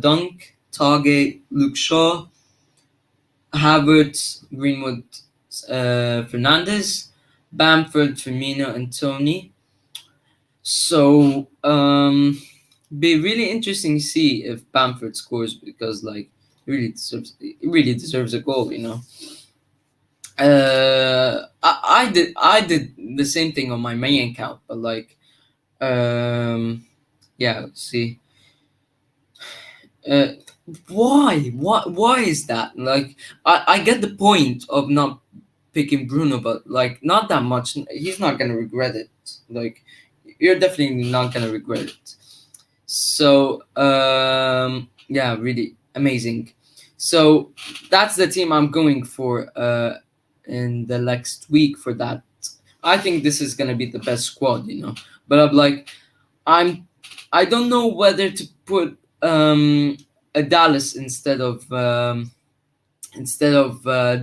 A: Dunk, Target, Luke Shaw, Havertz, Greenwood, Fernandes, Bamford, Firmino, and Tony. So be really interesting to see if Bamford scores because like he really deserves a goal, I did the same thing on my main account, but like let's see. Why is that? Like, I get the point of not picking Bruno, but like not that much. He's not gonna regret it. Like, you're definitely not gonna regret it. So really amazing. So that's the team I'm going for in the next week for that. I think this is gonna be the best squad, But I'm like, I don't know whether to put a Dallas instead of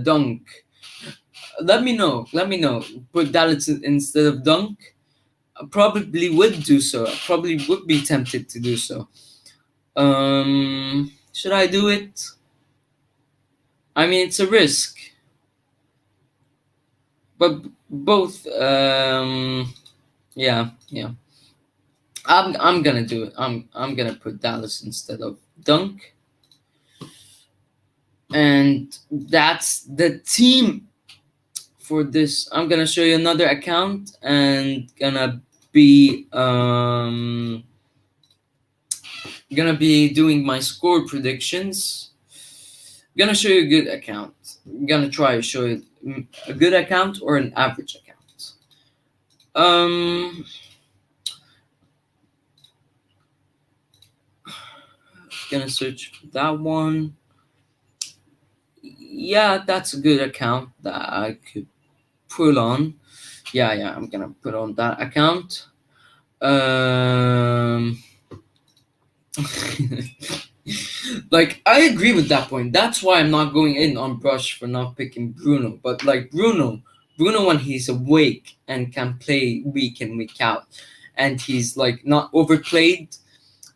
A: Dunk. Let me know. Put Dallas instead of Dunk. I probably would do so. I probably would be tempted to do so. Should I do it? I mean, it's a risk. But both, yeah. I'm gonna do it. I'm gonna put Dallas instead of Dunk, and that's the team for this. I'm gonna show you another account and gonna be doing my score predictions. I'm gonna show you a good account. I'm gonna try to show you a good account or an average account. Gonna search for that one. Yeah, that's a good account that I could put on. Yeah, I'm gonna put on that account. Like, I agree with that point. That's why I'm not going in on Brush for not picking Bruno. But like Bruno when he's awake and can play week in week out, and he's like not overplayed,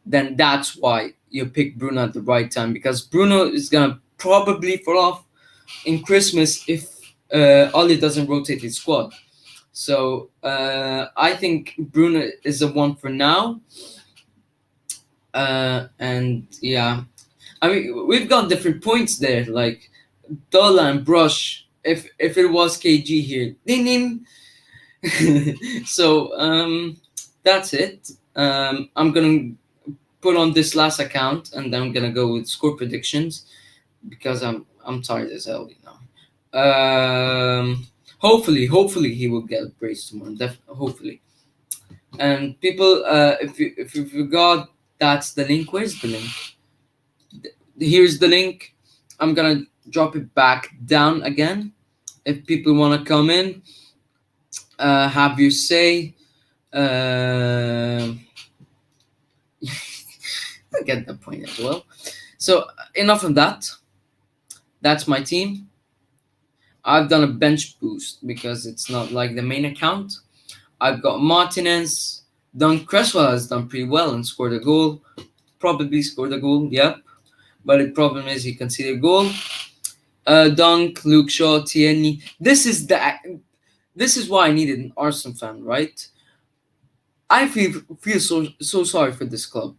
A: then that's why you pick Bruno at the right time, because Bruno is gonna probably fall off in Christmas if Oli doesn't rotate his squad. So I think Bruno is the one for now. And yeah, I mean, we've got different points there. Like Dola and Brush. If it was KG here, ding ding. So that's it. I'm gonna put on this last account, and then I'm gonna go with score predictions because I'm tired as hell, you know. Hopefully he will get a brace tomorrow. Hopefully. And people, if you forgot, that's the link. Where's the link? Here's the link. I'm gonna drop it back down again. If people want to come in, have your say. I get the point as well. So enough of that. That's my team. I've done a bench boost because it's not like the main account. I've got Martinez. Don Cresswell has done pretty well and scored a goal. Probably scored a goal, yep. But the problem is he conceded a goal. Dunk, Luke Shaw, Tierney. This is why I needed an Arsenal fan, right? I feel so sorry for this club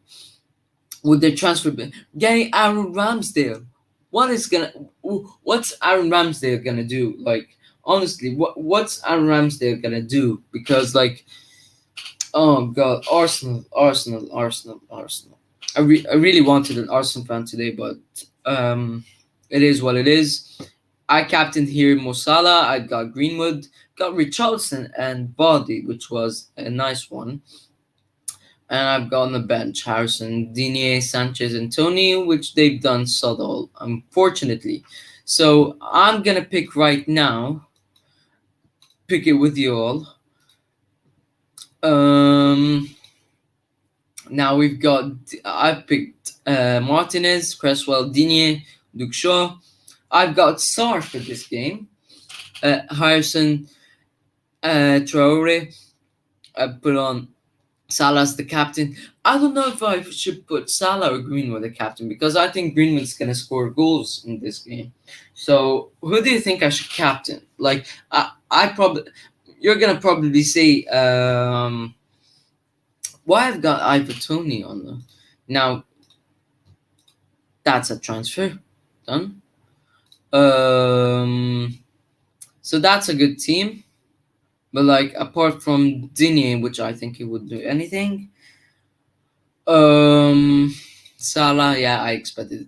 A: with their transfer ban. Getting Aaron Ramsdale. What's Aaron Ramsdale gonna do? Like, honestly, what's Aaron Ramsdale gonna do? Because like, oh god, Arsenal. I really wanted an Arsenal fan today, but it is what it is. I captained here Mo Salah. I got Greenwood, got Richarlison and Vardy, which was a nice one. And I've got on the bench Harrison, Digne, Sanchez, and Tony, which they've done sod all, unfortunately. So I'm gonna pick right now. Pick it with you all. Now I've picked Martinez, Cresswell, Digne, Luke Shaw. I've got Sarr for this game. Harrison, Traore. I put on Salah as the captain. I don't know if I should put Salah or Greenwood the captain, because I think Greenwood's gonna score goals in this game. So who do you think I should captain? Like you're gonna probably say why I've got Ivan Tony on the now. That's a transfer done. So that's a good team. But like apart from Digne, which I think he would do anything. Salah, yeah, I expected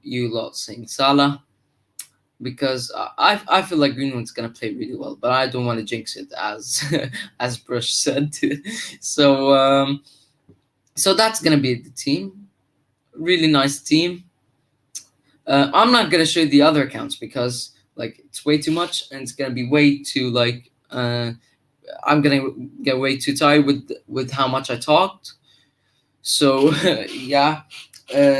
A: you lot saying Salah, because I feel like Greenwood's gonna play really well, but I don't want to jinx it, as as Brush said. So so that's gonna be the team. Really nice team. I'm not gonna show you the other accounts because like it's way too much, and it's gonna be way too like I'm gonna get way too tired with how much I talked. So yeah.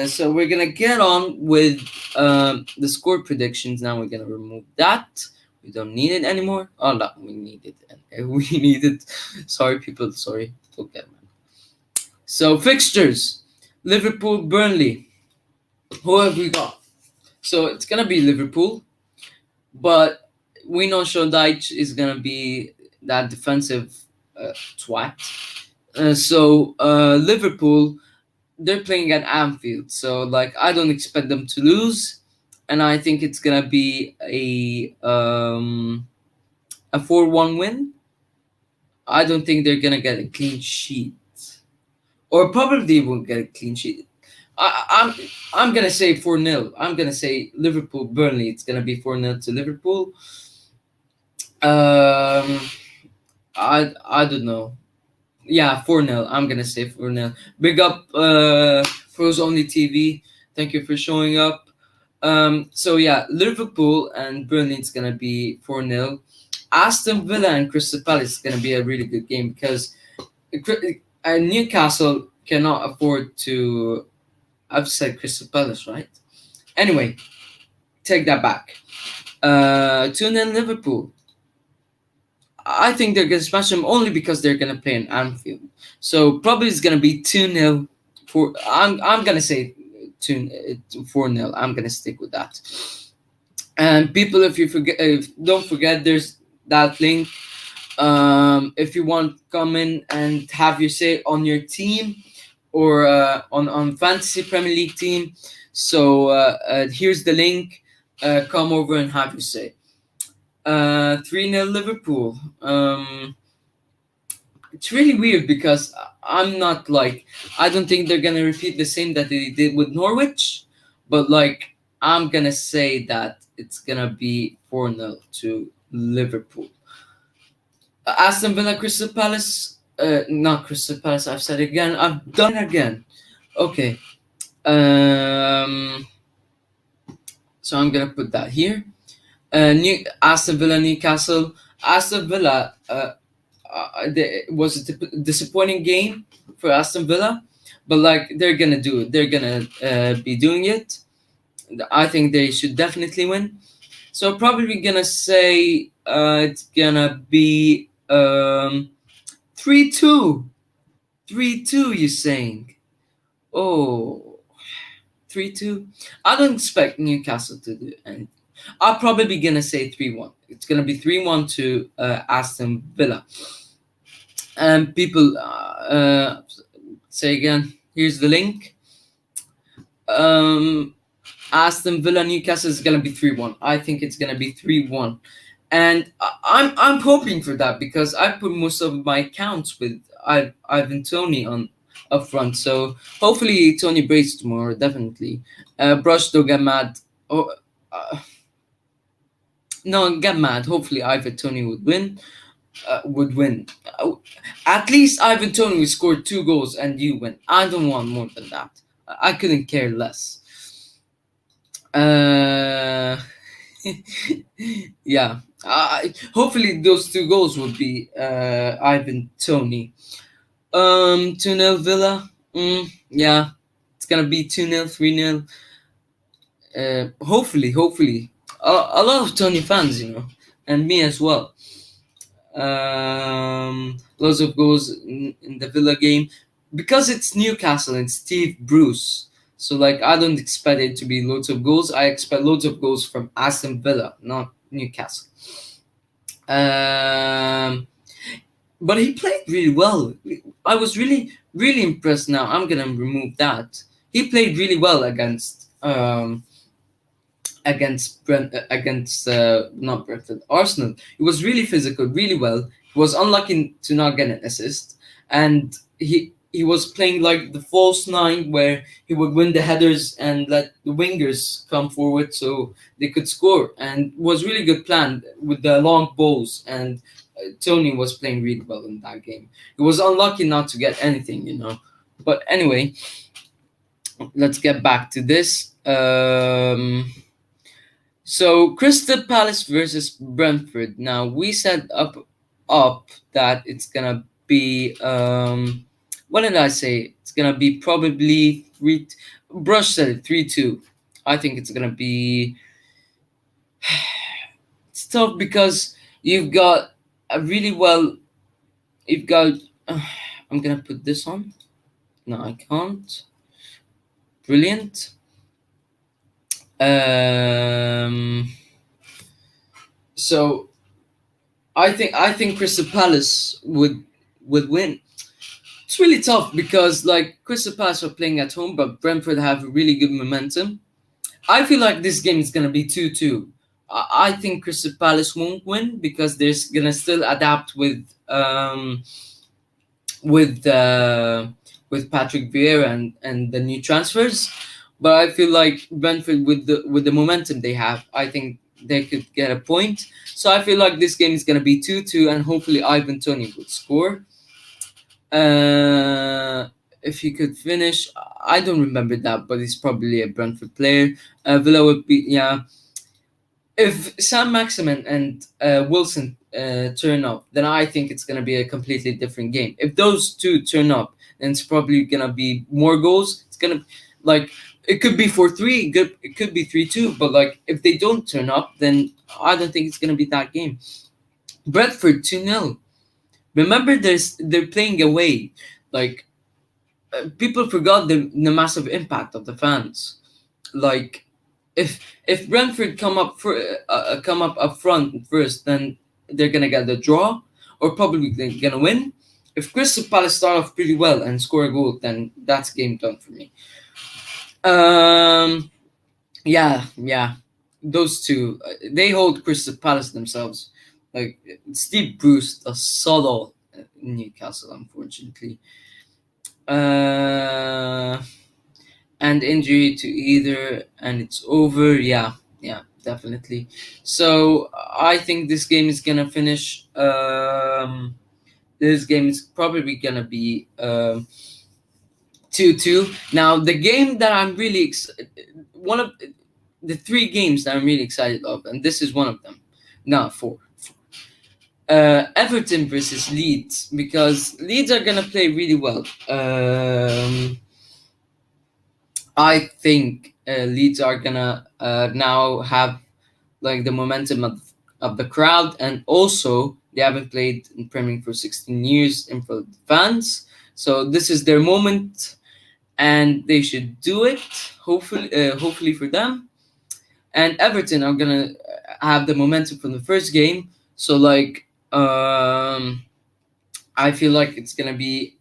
A: So we're gonna get on with the score predictions now. We're gonna remove that. We don't need it anymore. Oh no, we need it. We need it. Sorry, people. Sorry. Don't get mad. So fixtures: Liverpool, Burnley. Who have we got? So it's gonna be Liverpool, but we know Sean Dyche is gonna be that defensive twat. So Liverpool, they're playing at Anfield, so like I don't expect them to lose, and I think it's gonna be a 4-1 win. I don't think they're gonna get a clean sheet, or probably won't get a clean sheet. I'm gonna say 4-0. I'm gonna say Liverpool Burnley. It's gonna be 4-0 to Liverpool. I don't know. Yeah, 4-0. I'm gonna say 4-0. Big up Pros Only TV. Thank you for showing up. So yeah, Liverpool and Burnley, it's gonna be 4-0. Aston Villa and Crystal Palace is gonna be a really good game because Newcastle cannot afford to. I've said Crystal Palace, right? Anyway, take that back. 2-0 Liverpool. I think they're gonna smash them only because they're gonna play in Anfield. So probably it's gonna be 2-0 for. I'm gonna say 4-0. I'm gonna stick with that. And people, if you forget, don't forget, there's that link. If you want, come in and have your say on your team or on fantasy Premier League team. So here's the link. Come over and have your say. 3-0 Liverpool. It's really weird because I'm not like, I don't think they're gonna repeat the same that they did with Norwich, but like I'm gonna say that it's gonna be 4-0 to Liverpool. Aston Villa Crystal Palace. Not Crystal Palace. I've said it again. I've done it again. Okay. So I'm gonna put that here. New Aston Villa Newcastle. Aston Villa. It was a disappointing game for Aston Villa, but like they're gonna do it. They're gonna be doing it. I think they should definitely win. So probably gonna say it's gonna be 3-2. 3-2, you're saying? Oh, 3-2. I don't expect Newcastle to do anything. I'm probably gonna say 3-1. It's gonna be 3-1 to Aston Villa. And people say again. Here's the link. Aston Villa Newcastle is gonna be 3-1. I think it's gonna be 3-1, and I'm hoping for that because I put most of my accounts with Ivan Tony on up front. So hopefully Tony breaks tomorrow. Definitely. Brush don't get mad. Oh, no, get mad. Hopefully Ivan Tony would win. At least Ivan Tony will score 2 goals and you win. I don't want more than that. I couldn't care less. Yeah. Hopefully those 2 goals will be Ivan Tony. 2-0 Villa. Yeah. It's gonna be 2-0, 3-0. Hopefully. A lot of Tony fans, and me as well. Lots of goals in the Villa game because it's Newcastle and Steve Bruce. So like I don't expect it to be loads of goals. I expect loads of goals from Aston Villa, not Newcastle. But he played really well. I was really impressed. Now I'm gonna remove that. He played really well against not Brentford, Arsenal. He was really physical, really well. He was unlucky to not get an assist, and he was playing like the false 9 where he would win the headers and let the wingers come forward so they could score, and was really good plan with the long balls. And Tony was playing really well in that game. He was unlucky not to get anything, But anyway, let's get back to this. So Crystal Palace versus Brentford. Now we set up that it's gonna be what did I say? It's gonna be probably Brush said it 3-2. I think it's gonna be. It's tough because you've got a really well. You've got. I'm gonna put this on. No, I can't. Brilliant. So I think Crystal Palace would win. It's really tough because like Crystal Palace are playing at home, but Brentford have really good momentum. I feel like this game is gonna be 2-2. I think Crystal Palace won't win because they're gonna still adapt with Patrick Vieira and the new transfers. But I feel like Brentford with the momentum they have, I think they could get a point. So I feel like this game is gonna be 2-2, and hopefully Ivan Toney would score. If he could finish, I don't remember that, but he's probably a Brentford player. Villa would be If Sam Maximin and Wilson turn up, then I think it's gonna be a completely different game. If those two turn up, and it's probably gonna be more goals. It's gonna like it could be 4-3, it could be 3-2, but like if they don't turn up, then I don't think it's gonna be that game. Brentford 2-0. Remember, they're playing away. Like people forgot the massive impact of the fans. Like if Brentford come up front first, then they're gonna get the draw, or probably they're gonna win. If Crystal Palace start off pretty well and score a goal, then that's game done for me. Yeah, those two, they hold Crystal Palace themselves. Like Steve Bruce does solo in Newcastle, unfortunately. And injury to either, and it's over. Yeah, definitely. So I think this game is gonna finish. This game is probably gonna be 2-2. Now the game that I'm really one of the three games that I'm really excited of, and this is one of them. No, four. Everton versus Leeds, because Leeds are gonna play really well. I think Leeds are gonna now have like the momentum of the crowd, and also they haven't played in Premier League for 16 years in front of the fans, so this is their moment, and they should do it. Hopefully for them. And Everton are gonna have the momentum from the first game, so like I feel like it's gonna be.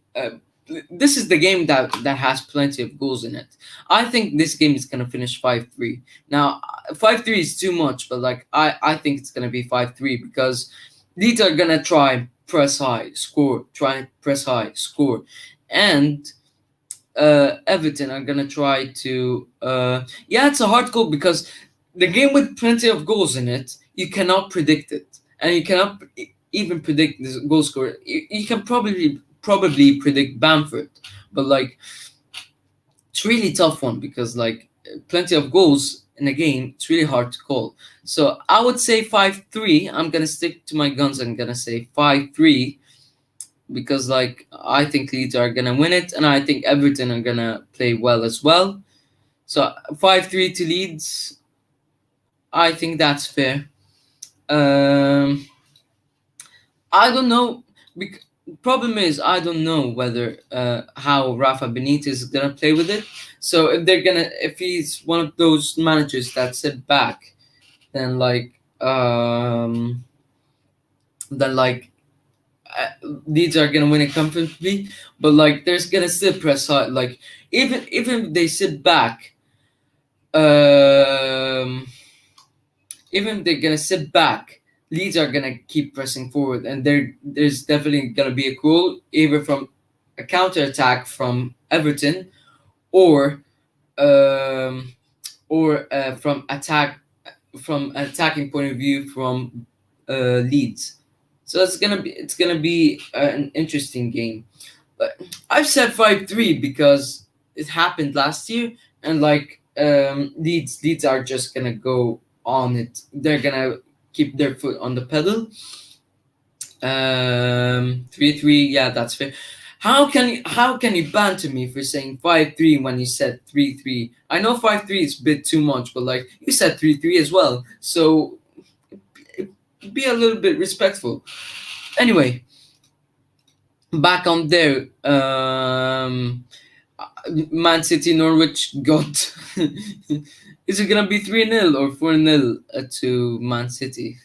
A: This is the game that has plenty of goals in it. I think this game is gonna finish 5-3. Now, 5-3 is too much, but like I think it's gonna be 5-3 because Leeds are gonna try press high, score, try press high, score, and Everton are gonna try to. It's a hard goal because the game with plenty of goals in it, you cannot predict it, and you cannot even predict the goal scorer. You can probably predict Bamford, but like it's really tough one because like plenty of goals in a game, it's really hard to call. So I would say 5-3. I'm gonna stick to my guns. I'm gonna say 5-3 because like I think Leeds are gonna win it, and I think Everton are gonna play well as well. So 5-3 to Leeds. I think that's fair. I don't know. Problem is, I don't know whether how Rafa Benitez is gonna play with it. So if he's one of those managers that sit back, then Leeds are gonna win it comfortably. But like, there's gonna still press hard. Like even if they sit back, even if they're gonna sit back, Leeds are gonna keep pressing forward, and there's definitely gonna be a goal either from a counter attack from Everton, or from an attacking point of view from Leeds. So it's gonna be an interesting game. But I've said 5-3 because it happened last year, and like Leeds are just gonna go on it. They're gonna keep their foot on the pedal. 3-3, yeah, that's fair. How can you banter me for saying 5-3 when you said 3-3? I know 5-3 is a bit too much, but like you said 3-3 as well. So be a little bit respectful. Anyway, back on there. Man City Norwich got. Is it gonna be 3-0 or 4-0 to Man City?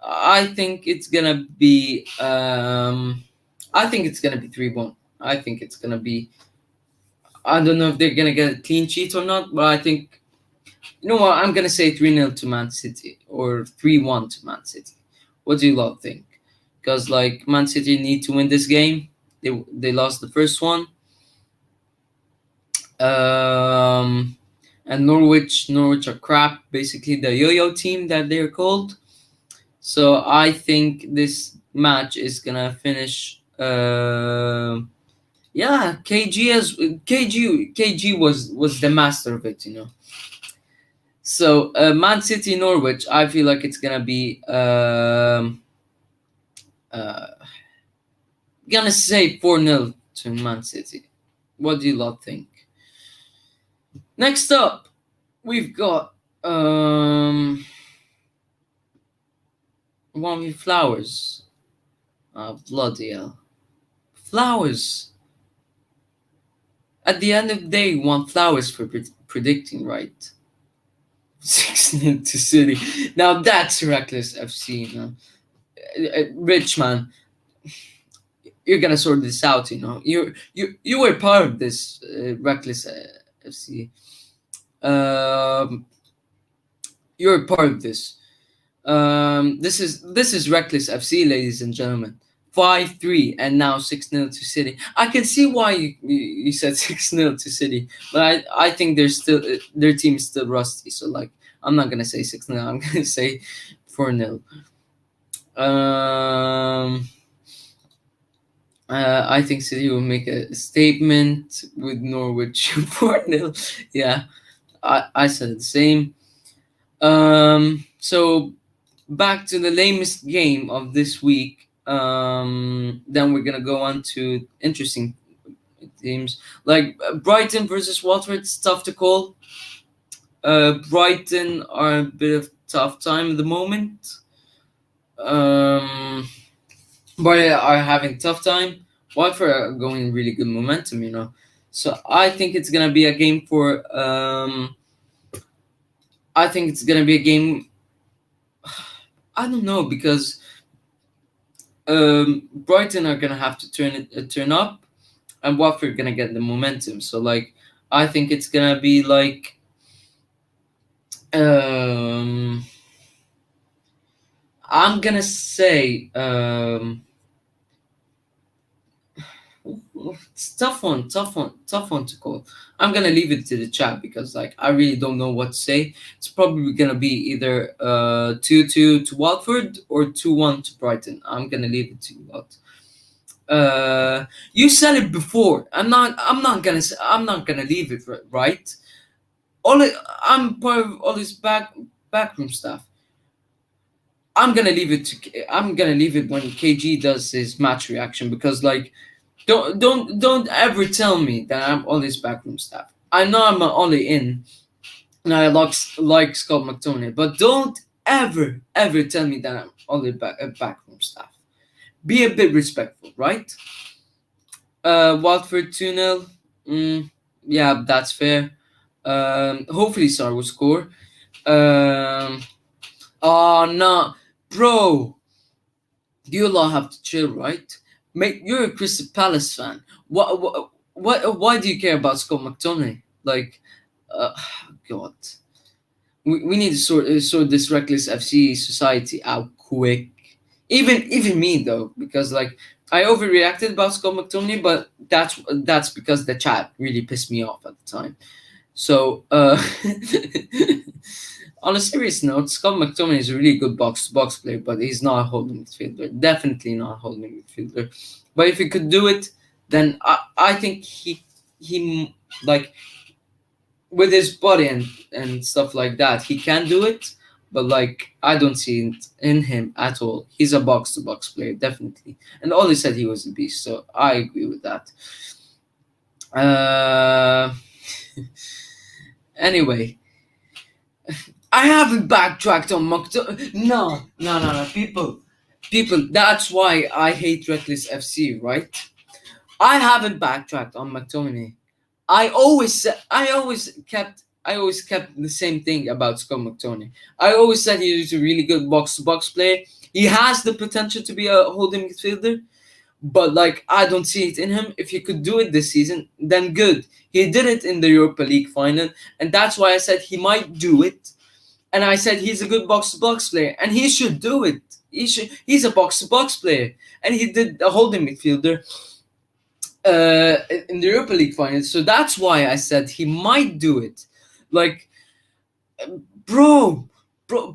A: I think it's gonna be. I think it's gonna be 3-1. I think it's gonna be. I don't know if they're gonna get a clean sheet or not, but I think. You know what? I'm gonna say 3-0 to Man City or 3-1 to Man City. What do you lot think? Because like Man City need to win this game. They lost the first one. And Norwich are crap. Basically, the yo-yo team that they're called. So I think this match is gonna finish. KG was the master of it, you know. So Man City Norwich, I feel like it's gonna be gonna say 4-0 to Man City. What do you lot think? Next up, we've got one with Flowers. Bloody hell. Flowers. At the end of the day, you want Flowers for predicting, right? 6-0 to City. Now that's reckless FC, you know. Rich man, you're gonna sort this out, you know. You were part of this reckless FC. You're part of this. This is reckless FC, ladies and gentlemen. 5-3 and now 6-0 to City. I can see why you said 6-0 to City, but I think their team is still rusty. So like I'm not gonna say 6-0. I'm gonna say 4-0. I think City will make a statement with Norwich 4-0. Yeah, I said the same. So back to the lamest game of this week. Then we're gonna go on to interesting teams like Brighton versus Watford. It's tough to call. Brighton are a bit of tough time at the moment. But are having tough time. Watford are going really good momentum, you know. So I think it's gonna be a game for. I think it's gonna be a game. I don't know because Brighton are gonna have to turn up, and Watford gonna get the momentum. So like, I think it's gonna be like. I'm gonna say it's tough one to call. I'm gonna leave it to the chat because like I really don't know what to say. It's probably gonna be either 2-2 to Watford or 2-1 to Brighton. I'm gonna leave it to you lot. You said it before. I'm not gonna leave it right. I'm part of all this backroom stuff. I'm gonna leave it when KG does his match reaction because like don't ever tell me that I'm all this backroom stuff. I know I'm only in and I like Scott McTominay, but don't ever tell me that I'm only backroom stuff. Be a bit respectful, right? Watford 2-0. Yeah, that's fair. Hopefully Sar will score. Oh no, bro. You lot have to chill, right? Mate, you're a Crystal Palace fan. Why do you care about Scott McTominay? Like, God. We need to sort this reckless FC society out quick. Even me though, because like I overreacted about Scott McTominay, but that's because the chat really pissed me off at the time. So on a serious note, Scott McTominay is a really good box-to-box player, but he's not a holding midfielder. Definitely not a holding midfielder. But if he could do it, then I think he like with his body and stuff like that, he can do it. But like I don't see it in him at all. He's a box-to-box player, definitely. And Ollie said he was a beast, so I agree with that. Anyway. I haven't backtracked on McTominay. No. People, that's why I hate Reckless FC, right? I haven't backtracked on McTominay. I always kept the same thing about Scott McTominay. I always said he was a really good box-to-box player. He has the potential to be a holding midfielder, but like I don't see it in him. If he could do it this season, then good. He did it in the Europa League final, and that's why I said he might do it. And I said he's a good box-to-box player, and he should do it. He's a box-to-box player, and he did a holding midfielder in the Europa League final. So that's why I said he might do it. Like, bro,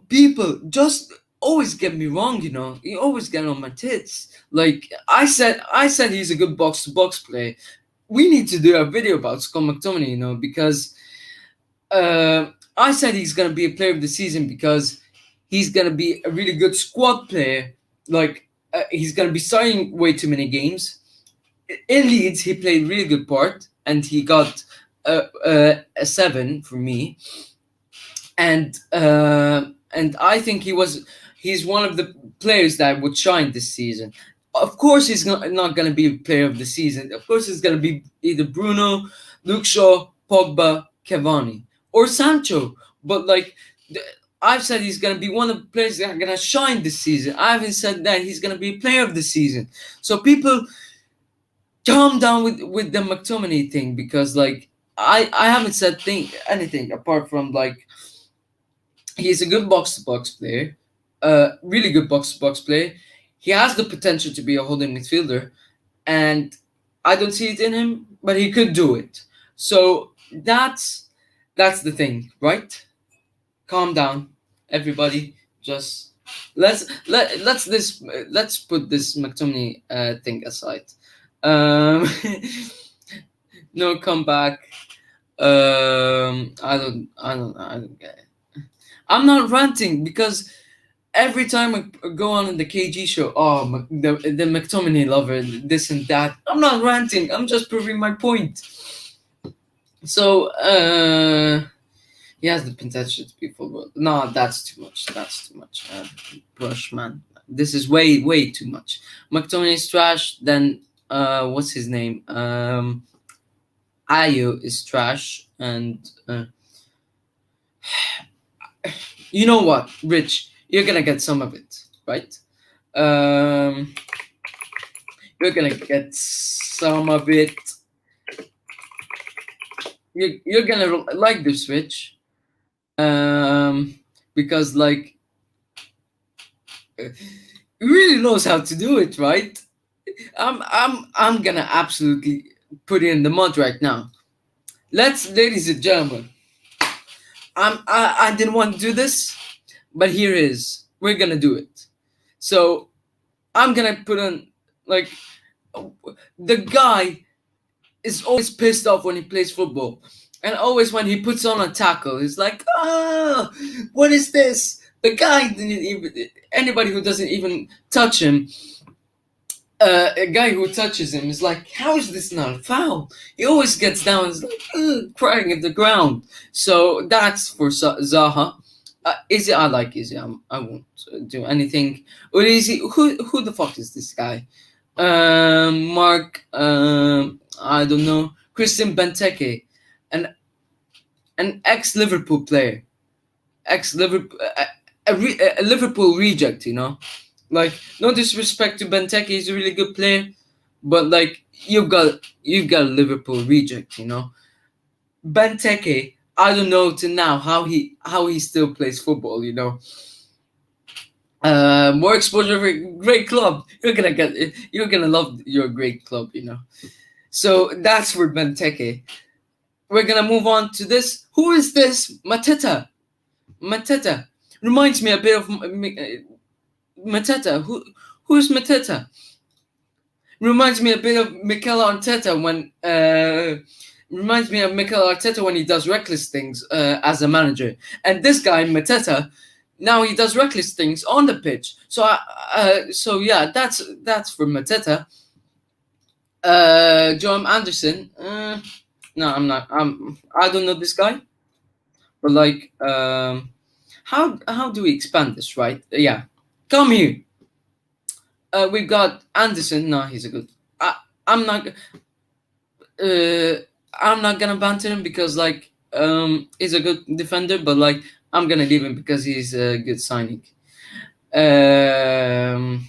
A: people just always get me wrong. You know, you always get on my tits. Like I said he's a good box-to-box player. We need to do a video about Scott McTominay, you know, because. I said he's going to be a player of the season because he's going to be a really good squad player. Like, he's going to be starting way too many games. in Leeds he played really good part, and he got a 7 for me. And I think he's one of the players that would shine this season. Of course, he's not going to be player of the season. Of course, it's going to be either Bruno, Luke Shaw, Pogba, Cavani, or Sancho. But like I've said, he's going to be one of the players that are going to shine this season. I haven't said that he's going to be player of the season. So people, calm down with the McTominay thing, because like I haven't said anything apart from like he's a good box-to-box player, really good box-to-box player. He has the potential to be a holding midfielder, and I don't see it in him, but he could do it. So that's the thing, right? Calm down, everybody. Just let's put this McTominay thing aside. No comeback. I don't get it. I'm not ranting because every time I go on the KG show, the McTominay lover, this and that. I'm not ranting. I'm just proving my point. So he has the potential to be football. No, that's too much. That's too much. Brush, man. This is way too much. McTominay's trash. Then what's his name? Ayo is trash, and you know what, Rich? You're gonna get some of it, right? You're gonna get some of it. You're gonna like this, Rich, because like he really knows how to do it, right? I'm gonna absolutely put it in the mud right now. Ladies and gentlemen, I didn't want to do this, but here is. We're gonna do it. So I'm gonna put on like the guy is always pissed off when he plays football, and always when he puts on a tackle, he's like, what is this? The guy didn't even. Anybody who doesn't even touch him. A guy who touches him is like, how is this not a foul? He always gets down and is like, crying at the ground. So that's for Zaha. Izzy, I like Izzy. I won't do anything. Or Izzy, who the fuck is this guy? Mark, I don't know. Christian Benteke, an ex-Liverpool player. Ex-Liverpool, a Liverpool reject, you know? Like, no disrespect to Benteke, he's a really good player, but like you've got a Liverpool reject, you know. Benteke, I don't know to now how he still plays football, you know. More exposure for a great club. You're gonna love your great club, you know. So that's for Benteke. We're gonna move on to this. Who is this? Mateta reminds me a bit of Mateta. Who's Mateta? Reminds me a bit of Mikel Arteta when he does reckless things as a manager. And this guy Mateta, now he does reckless things on the pitch. So yeah, that's for Mateta. Joam Anderson. No, I'm not. I don't know this guy. But like, how do we expand this, right? Yeah. Come here. We've got Anderson. No, he's a good. I'm not gonna banter him because like he's a good defender, but like I'm gonna leave him because he's a good signing. I'm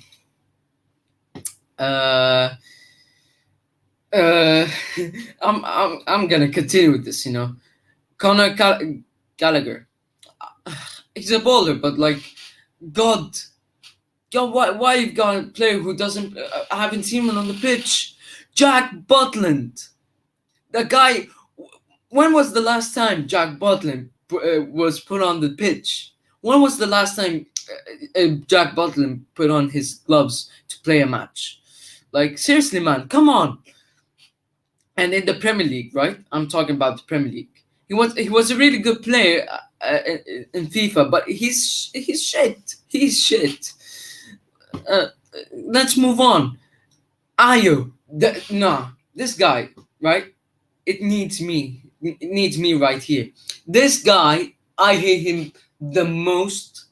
A: gonna continue with this, you know. Conor Gallagher. He's a baller, but like, God, why you've got a player who doesn't? I haven't seen him on the pitch. Jack Butland, the guy. When was the last time Jack Butland was put on the pitch? When was the last time Jack Butland put on his gloves to play a match? Like, seriously, man, come on. And in the Premier League, right? I'm talking about the Premier League. He was a really good player in FIFA, but he's shit. He's shit. Let's move on. Ayo. No, this guy, right? It needs me. It needs me right here. This guy, I hate him the most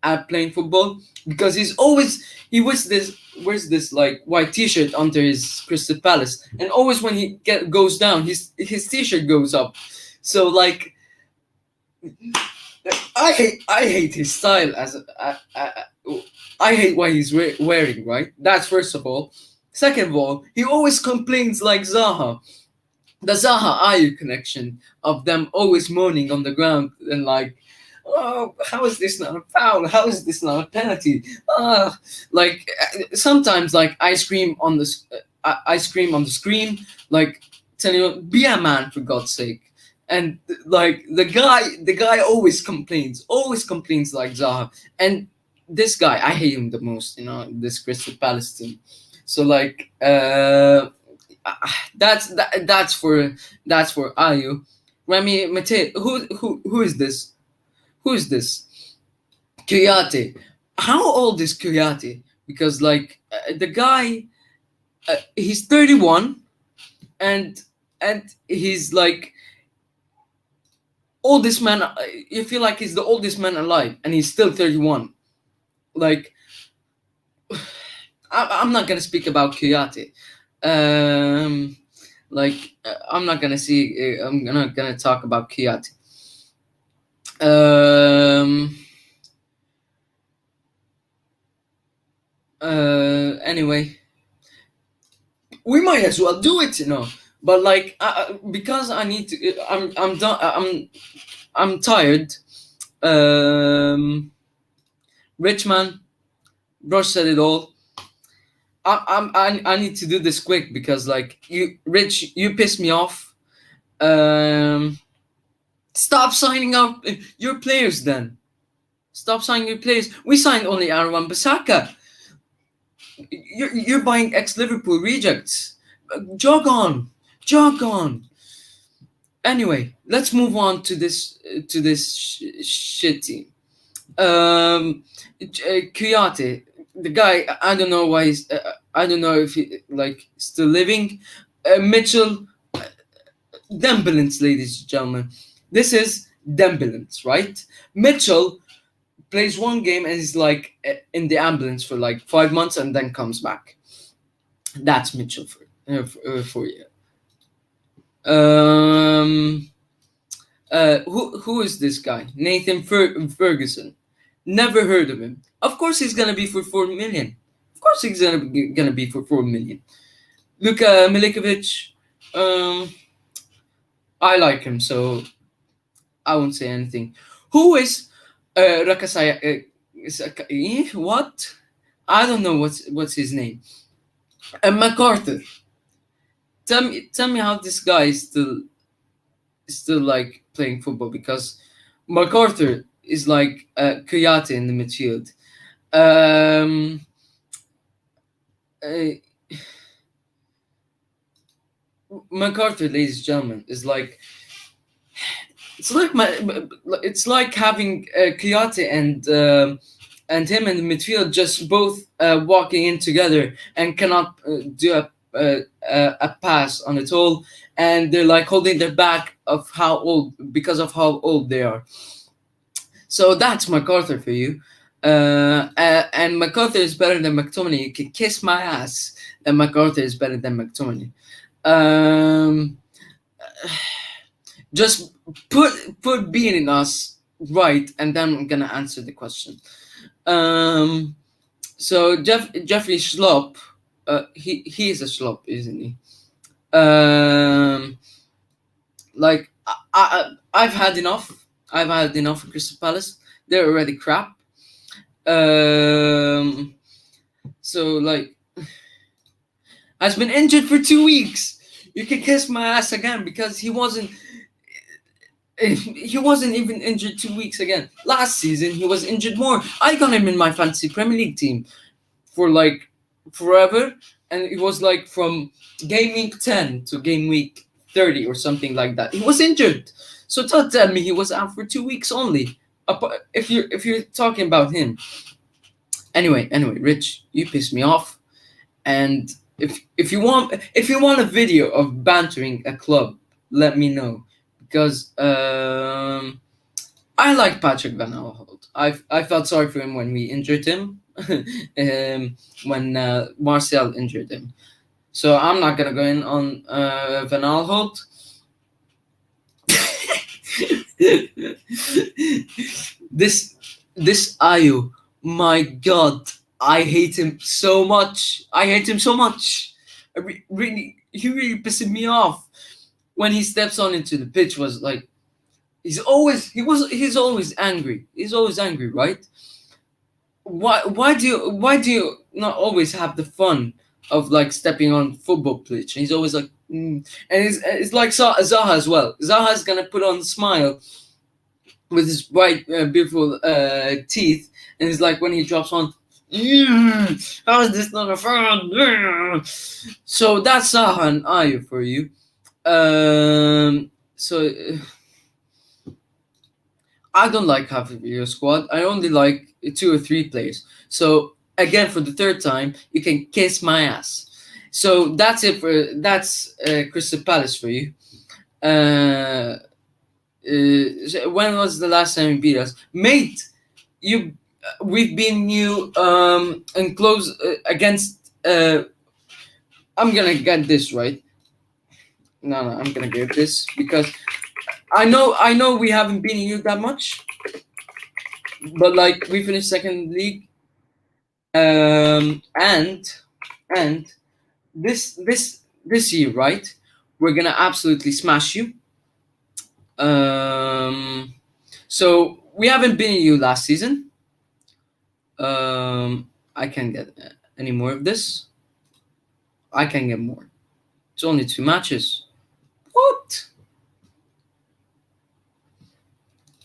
A: at playing football because he wears this like white T-shirt under his Crystal Palace, and always when he goes down, his T-shirt goes up. So like, I hate his style I hate what he's wearing. Right, that's first of all. Second of all, he always complains like Zaha. The Zaha Ayu connection of them always moaning on the ground and like, oh, how is this not a foul? How is this not a penalty? Like sometimes like I scream on I scream on the screen like telling you, be a man for God's sake. And like the guy always complains like Zaha. And this guy, I hate him the most. This Crystal Palace team. So like that's for Ayu. Remy Mate, who is this? Who is this? Kuyate. How old is Kuyate? Because like the guy, he's 31, and he's like oldest man. You feel like he's the oldest man alive, and he's still 31. Like I'm not gonna speak about Kuyate. Like I'm not gonna see. I'm not gonna talk about Kuyate. Anyway, we might as well do it, But like, because I need to, I'm done. I'm tired. Richman, Brush said it all. I need to do this quick because like you piss me off. Stop signing out your players then. Stop signing your players. We signed only Aaron Wan-Bissaka. You're buying ex-Liverpool rejects. Jog on. Anyway, let's move on to this shit team. Kuyate, the guy, I don't know why he's. I don't know if he like still living. Mitchell, Dembélé, ladies and gentlemen. This is Dembélé, right? Mitchell plays one game and is like in the ambulance for like 5 months and then comes back. That's Mitchell for you. Who is this guy? Nathan Ferguson. Never heard of him. Of course he's gonna be for 4 million. Of course he's gonna be for 4 million. Luka Milikovic. I like him, so I won't say anything. Who is Rakasaya? What? I don't know what's his name. MacArthur. Tell me how this guy is still like playing football, because MacArthur is like Kuyate in the midfield. MacArthur, ladies and gentlemen, is like it's like having Kuyate and him in the midfield just both walking in together and cannot do a pass on it all, and they're like holding their back because of how old they are. So that's MacArthur for you. And MacArthur is better than McTominay. You can kiss my ass. And MacArthur is better than McTominay. Just put being in us right, and then I'm gonna answer the question. So Jeffrey Schlupp, he is a schlop, isn't he? Like I've had enough. I've had enough of Crystal Palace. They're already crap. So like, has been injured for 2 weeks. You can kiss my ass again, because he wasn't even injured 2 weeks again. Last season he was injured more. I got him in my fantasy Premier League team for like forever, and it was like from game week 10 to game week 30 or something like that. He was injured. So don't tell me he was out for 2 weeks only. If you're talking about him. Anyway, Rich, you pissed me off, and if you want a video of bantering a club, let me know, because I like Patrick Van Aanholt. I felt sorry for him when we injured him, when Marcel injured him. So I'm not gonna go in on Van Aanholt. this Ayu, my God, I hate him so much. I hate him so much. Really, he really pisses me off when he steps on into the pitch. Was like he's always angry. He's always angry, right? Why do you not always have the fun of like stepping on football pitch? And he's always like, and it's like Zaha as well. Zaha's gonna put on a smile with his bright, beautiful teeth, and it's like when he drops on, how is this not a fun? So that's Zaha and Ayu for you. So I don't like half of your squad. I only like 2 or 3 players. So again, for the third time, you can kiss my ass. So that's it for Crystal Palace for you. When was the last time you beat us, mate? We've been you and close against. I'm gonna get this right. No, I'm gonna get this because I know we haven't beaten you that much, but like we finished second league, and this year, right? We're gonna absolutely smash you. So we haven't beaten you last season. I can't get any more of this. I can get more. It's only 2 matches. What?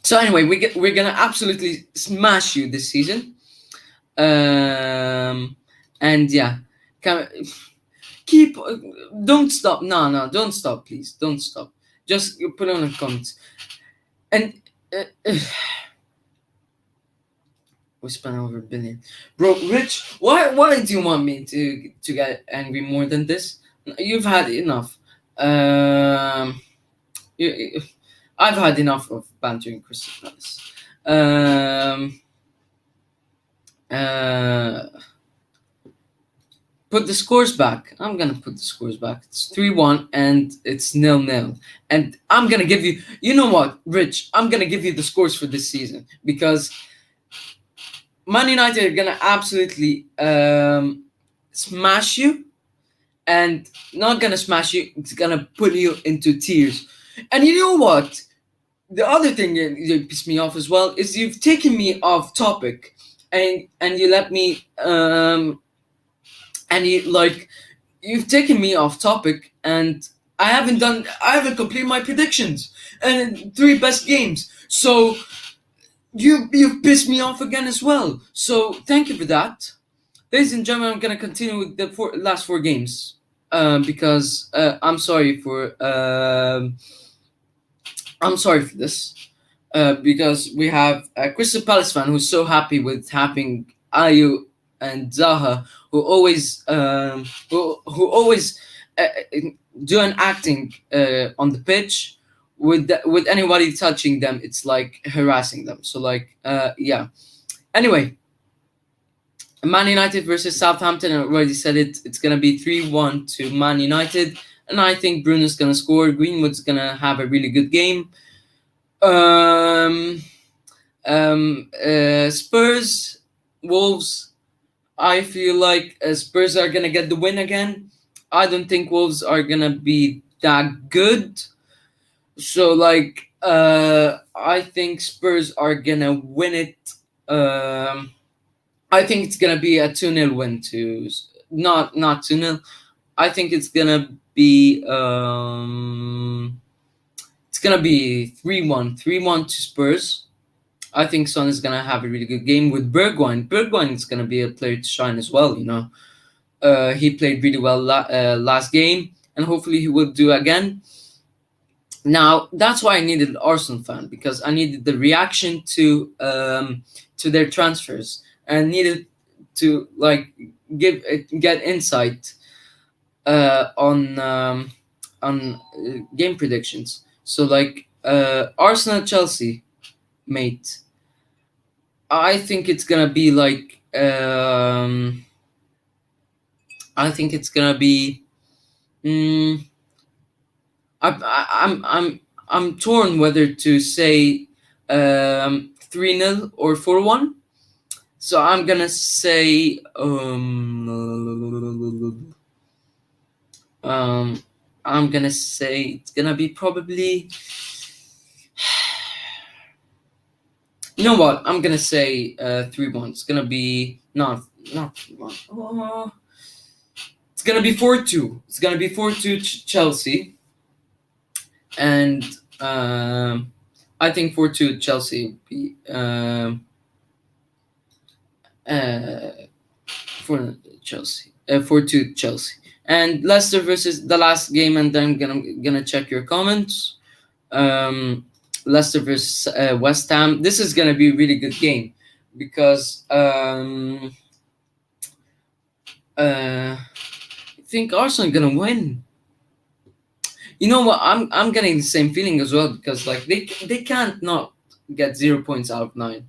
A: So anyway, we're gonna absolutely smash you this season. And yeah, don't stop. No, don't stop, please. Don't stop. Just put on a comment. And we spent over $1 billion, bro. Rich, why do you want me to get angry more than this? You've had enough. I've had enough of bantering Crystal Palace. Put the scores back. I'm gonna put the scores back. It's 3-1 and it's 0-0. And I'm gonna give you. You know what, Rich? I'm gonna give you the scores for this season because Man United are gonna absolutely smash you, and not gonna smash you. It's gonna put you into tears. And you know what? The other thing that pissed me off as well is you've taken me off topic, and you let me and you've taken me off topic, and I haven't completed my predictions and 3 best games. So you pissed me off again as well. So thank you for that, ladies and gentlemen. I'm gonna continue with the last 4 games because I'm sorry for this. Because we have a Crystal Palace fan who's so happy with having Ayu and Zaha, who always do an acting on the pitch. With anybody touching them, it's like harassing them. So yeah. Anyway, Man United versus Southampton. I already said it. It's gonna be 3-1 to Man United, and I think Bruno's gonna score. Greenwood's gonna have a really good game. Spurs, Wolves. I feel like Spurs are gonna get the win again. I don't think Wolves are gonna be that good. So I think Spurs are gonna win it. I think it's gonna be a 2-0 win to not 2-0. I think it's gonna be 3-1 to Spurs. I think Son is gonna have a really good game with Bergwijn. Bergwijn is gonna be a player to shine as well. You know, he played really well last game, and hopefully he will do again. Now that's why I needed an Arsenal fan, because I needed the reaction to their transfers, and needed to get insight game predictions. So like Arsenal Chelsea, mate. I think it's gonna be like I think it's gonna be. Mm, I'm torn whether to say 3-0 or 4-1. So I'm gonna say I'm gonna say it's gonna be probably. You know what? I'm gonna say 3-1. It's gonna be not 3-1. Oh, it's gonna be 4-2. It's gonna be 4-2 Chelsea, and I think 4-2 Chelsea would be uh, for Chelsea 4-2 Chelsea, and Leicester versus the last game, and then gonna check your comments. Um, Leicester versus West Ham. This is gonna be a really good game because I think Arsenal gonna win. You know what? I'm getting the same feeling as well because like they can't not get 0 points out of 9.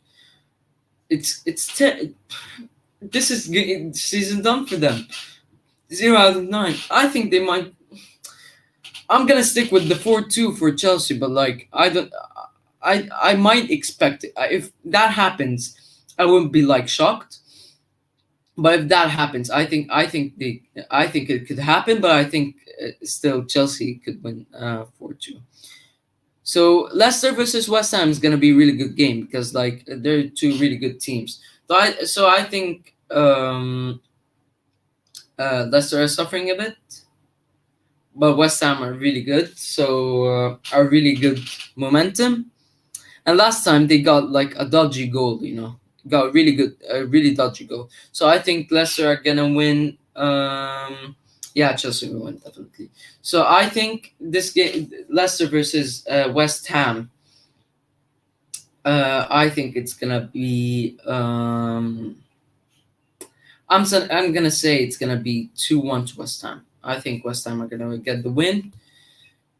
A: This is season done for them. 0 out of 9. I think they might. I'm gonna stick with the 4-2 for Chelsea, but like I don't. I might expect it. If that happens, I wouldn't be like shocked. But if that happens, I think it could happen. But I think still Chelsea could win 4-2. So Leicester versus West Ham is gonna be a really good game because like they're two really good teams. So I think Leicester are suffering a bit, but West Ham are really good. So are really good momentum. And last time they got like a dodgy goal, got really good, a really dodgy goal. So I think Leicester are gonna win. Yeah, Chelsea will win definitely. So I think this game, Leicester versus West Ham. I think it's gonna be. I'm gonna say it's gonna be 2-1 to West Ham. I think West Ham are gonna get the win,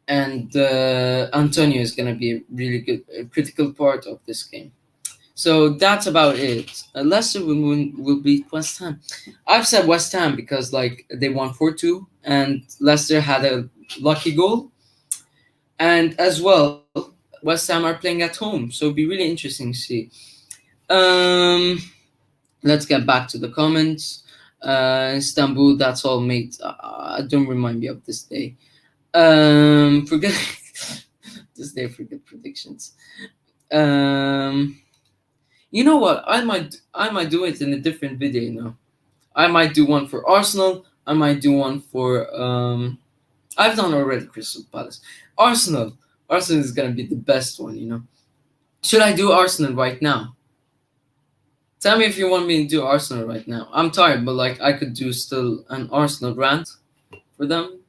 A: and Antonio is gonna be a really good, a critical part of this game. So that's about it. Leicester will beat West Ham. I've said West Ham because like they won 4-2, and Leicester had a lucky goal, and as well West Ham are playing at home, so it'll be really interesting to see. Um, let's get back to the comments. Istanbul, that's all, mate. Don't remind me of this day. Forget this day. Forget predictions. You know what? I might do it in a different video now. I might do one for Arsenal. I might do one for I've done already Crystal Palace. Arsenal. Arsenal is gonna be the best one. Should I do Arsenal right now? Tell me if you want me to do Arsenal right now. I'm tired, but like I could do still an Arsenal rant for them.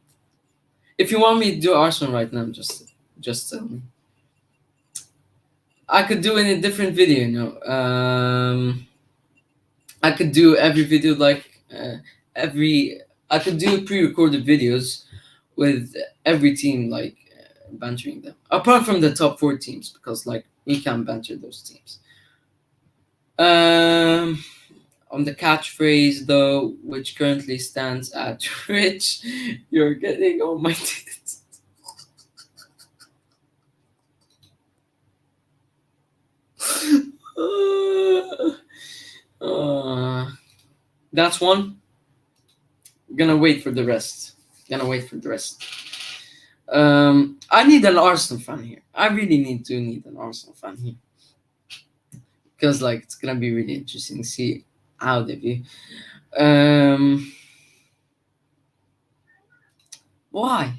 A: If you want me to do Arsenal right now, just tell me. I could do it in a different video. I could do every video like I could do pre-recorded videos with every team like bantering them. Apart from the top 4 teams, because like we can't banter those teams. On the catchphrase though, which currently stands at Rich, you're getting on my tits. That's one. Gonna wait for the rest. I need an Arsenal fan here. I really need an Arsenal fan here. Because like it's gonna be really interesting to see how they view. Why?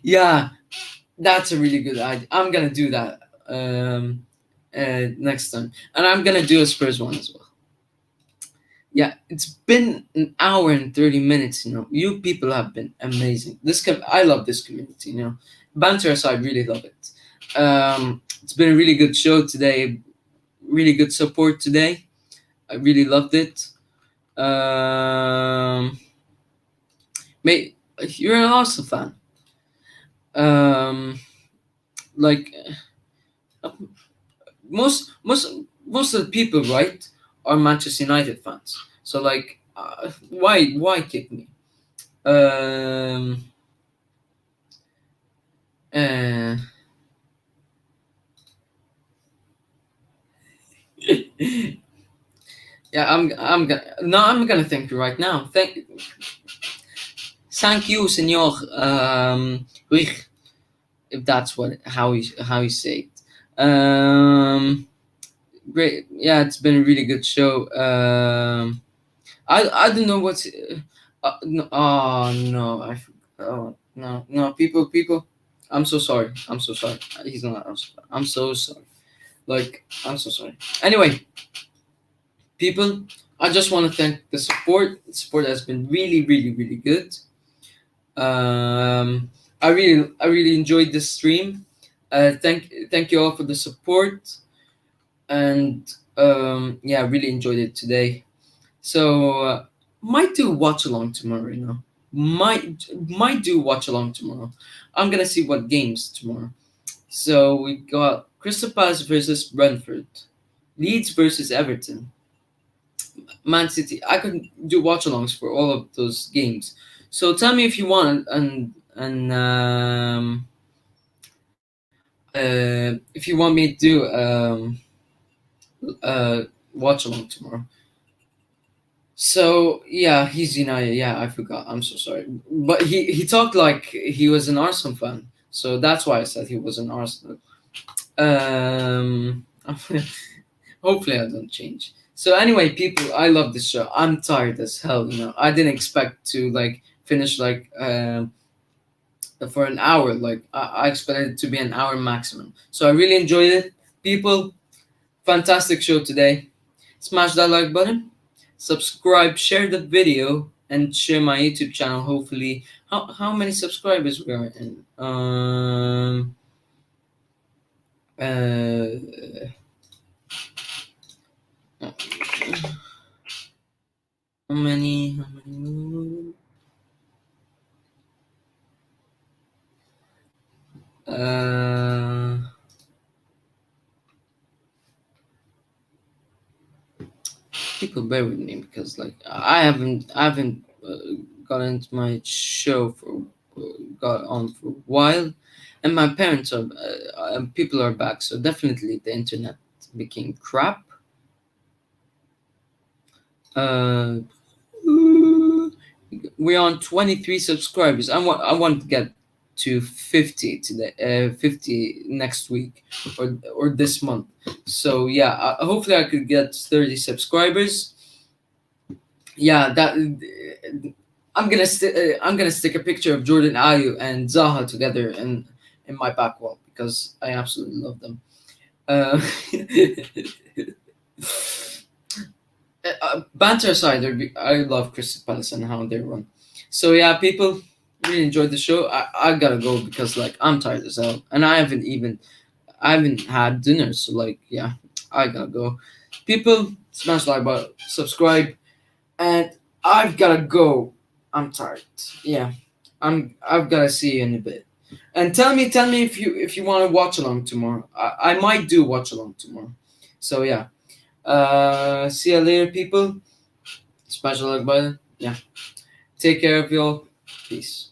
A: Yeah, that's a really good idea. I'm gonna do that next time, and I'm gonna do a Spurs one as well. Yeah, it's been an hour and 30 minutes. You people have been amazing. I love this community. Banter aside, really love it. It's been a really good show today. Really good support today. I really loved it. Mate, you're an Arsenal fan. Um, like most of the people, right, are Manchester United fans. So like, why kick me? Um, uh, yeah, I'm gonna thank you right now. Thank you, Senor Rich, if that's how you say it. Great. Yeah, it's been a really good show. I don't know what's. No, oh no, oh no, people. I'm so sorry. I'm so sorry. He's not. I'm so sorry. Like, I'm so sorry. Anyway, people, I just want to thank the support. The support has been really, really, really good. I really enjoyed this stream. Thank you all for the support, and yeah, really enjoyed it today. So might do watch along tomorrow. Might do watch along tomorrow. I'm gonna see what games tomorrow. So we got Crystal Palace versus Brentford, Leeds versus Everton, Man City. I could do watch alongs for all of those games. So tell me if you want, and if you want me to do watch along tomorrow. So yeah, he's United. Yeah, I forgot. I'm so sorry. But he talked like he was an Arsenal fan. So that's why I said he was an Arsenal. Um, hopefully I don't change. So anyway, people, I love this show. I'm tired as hell. I didn't expect to like finish like for an hour. Like I expected it to be an hour maximum. So I really enjoyed it. People, fantastic show today. Smash that like button, subscribe, share the video, and share my YouTube channel. Hopefully, how many subscribers we are in? Uh, how many? How many? People bear with me because like I haven't got into my show for got on for a while, and my parents are people are back, so definitely the internet became crap. Uh, we're on 23 subscribers. I want to get to 50 today. 50 next week or this month. So yeah, hopefully I could get 30 subscribers. Yeah, that I'm gonna stick a picture of Jordan Ayew and Zaha together in my back wall because I absolutely love them. Uh, banter aside, I love Crystal Palace and how they run. So yeah, people really enjoyed the show. I gotta go because like I'm tired as hell, and I haven't had dinner. So like yeah, I gotta go. People, smash like button, subscribe, and I've gotta go. I'm tired. Yeah, I've gotta see you in a bit. And tell me if you want to watch along tomorrow. I might do watch along tomorrow. So yeah. See you later, people. Smash the like button. Yeah. Take care of y'all. Peace.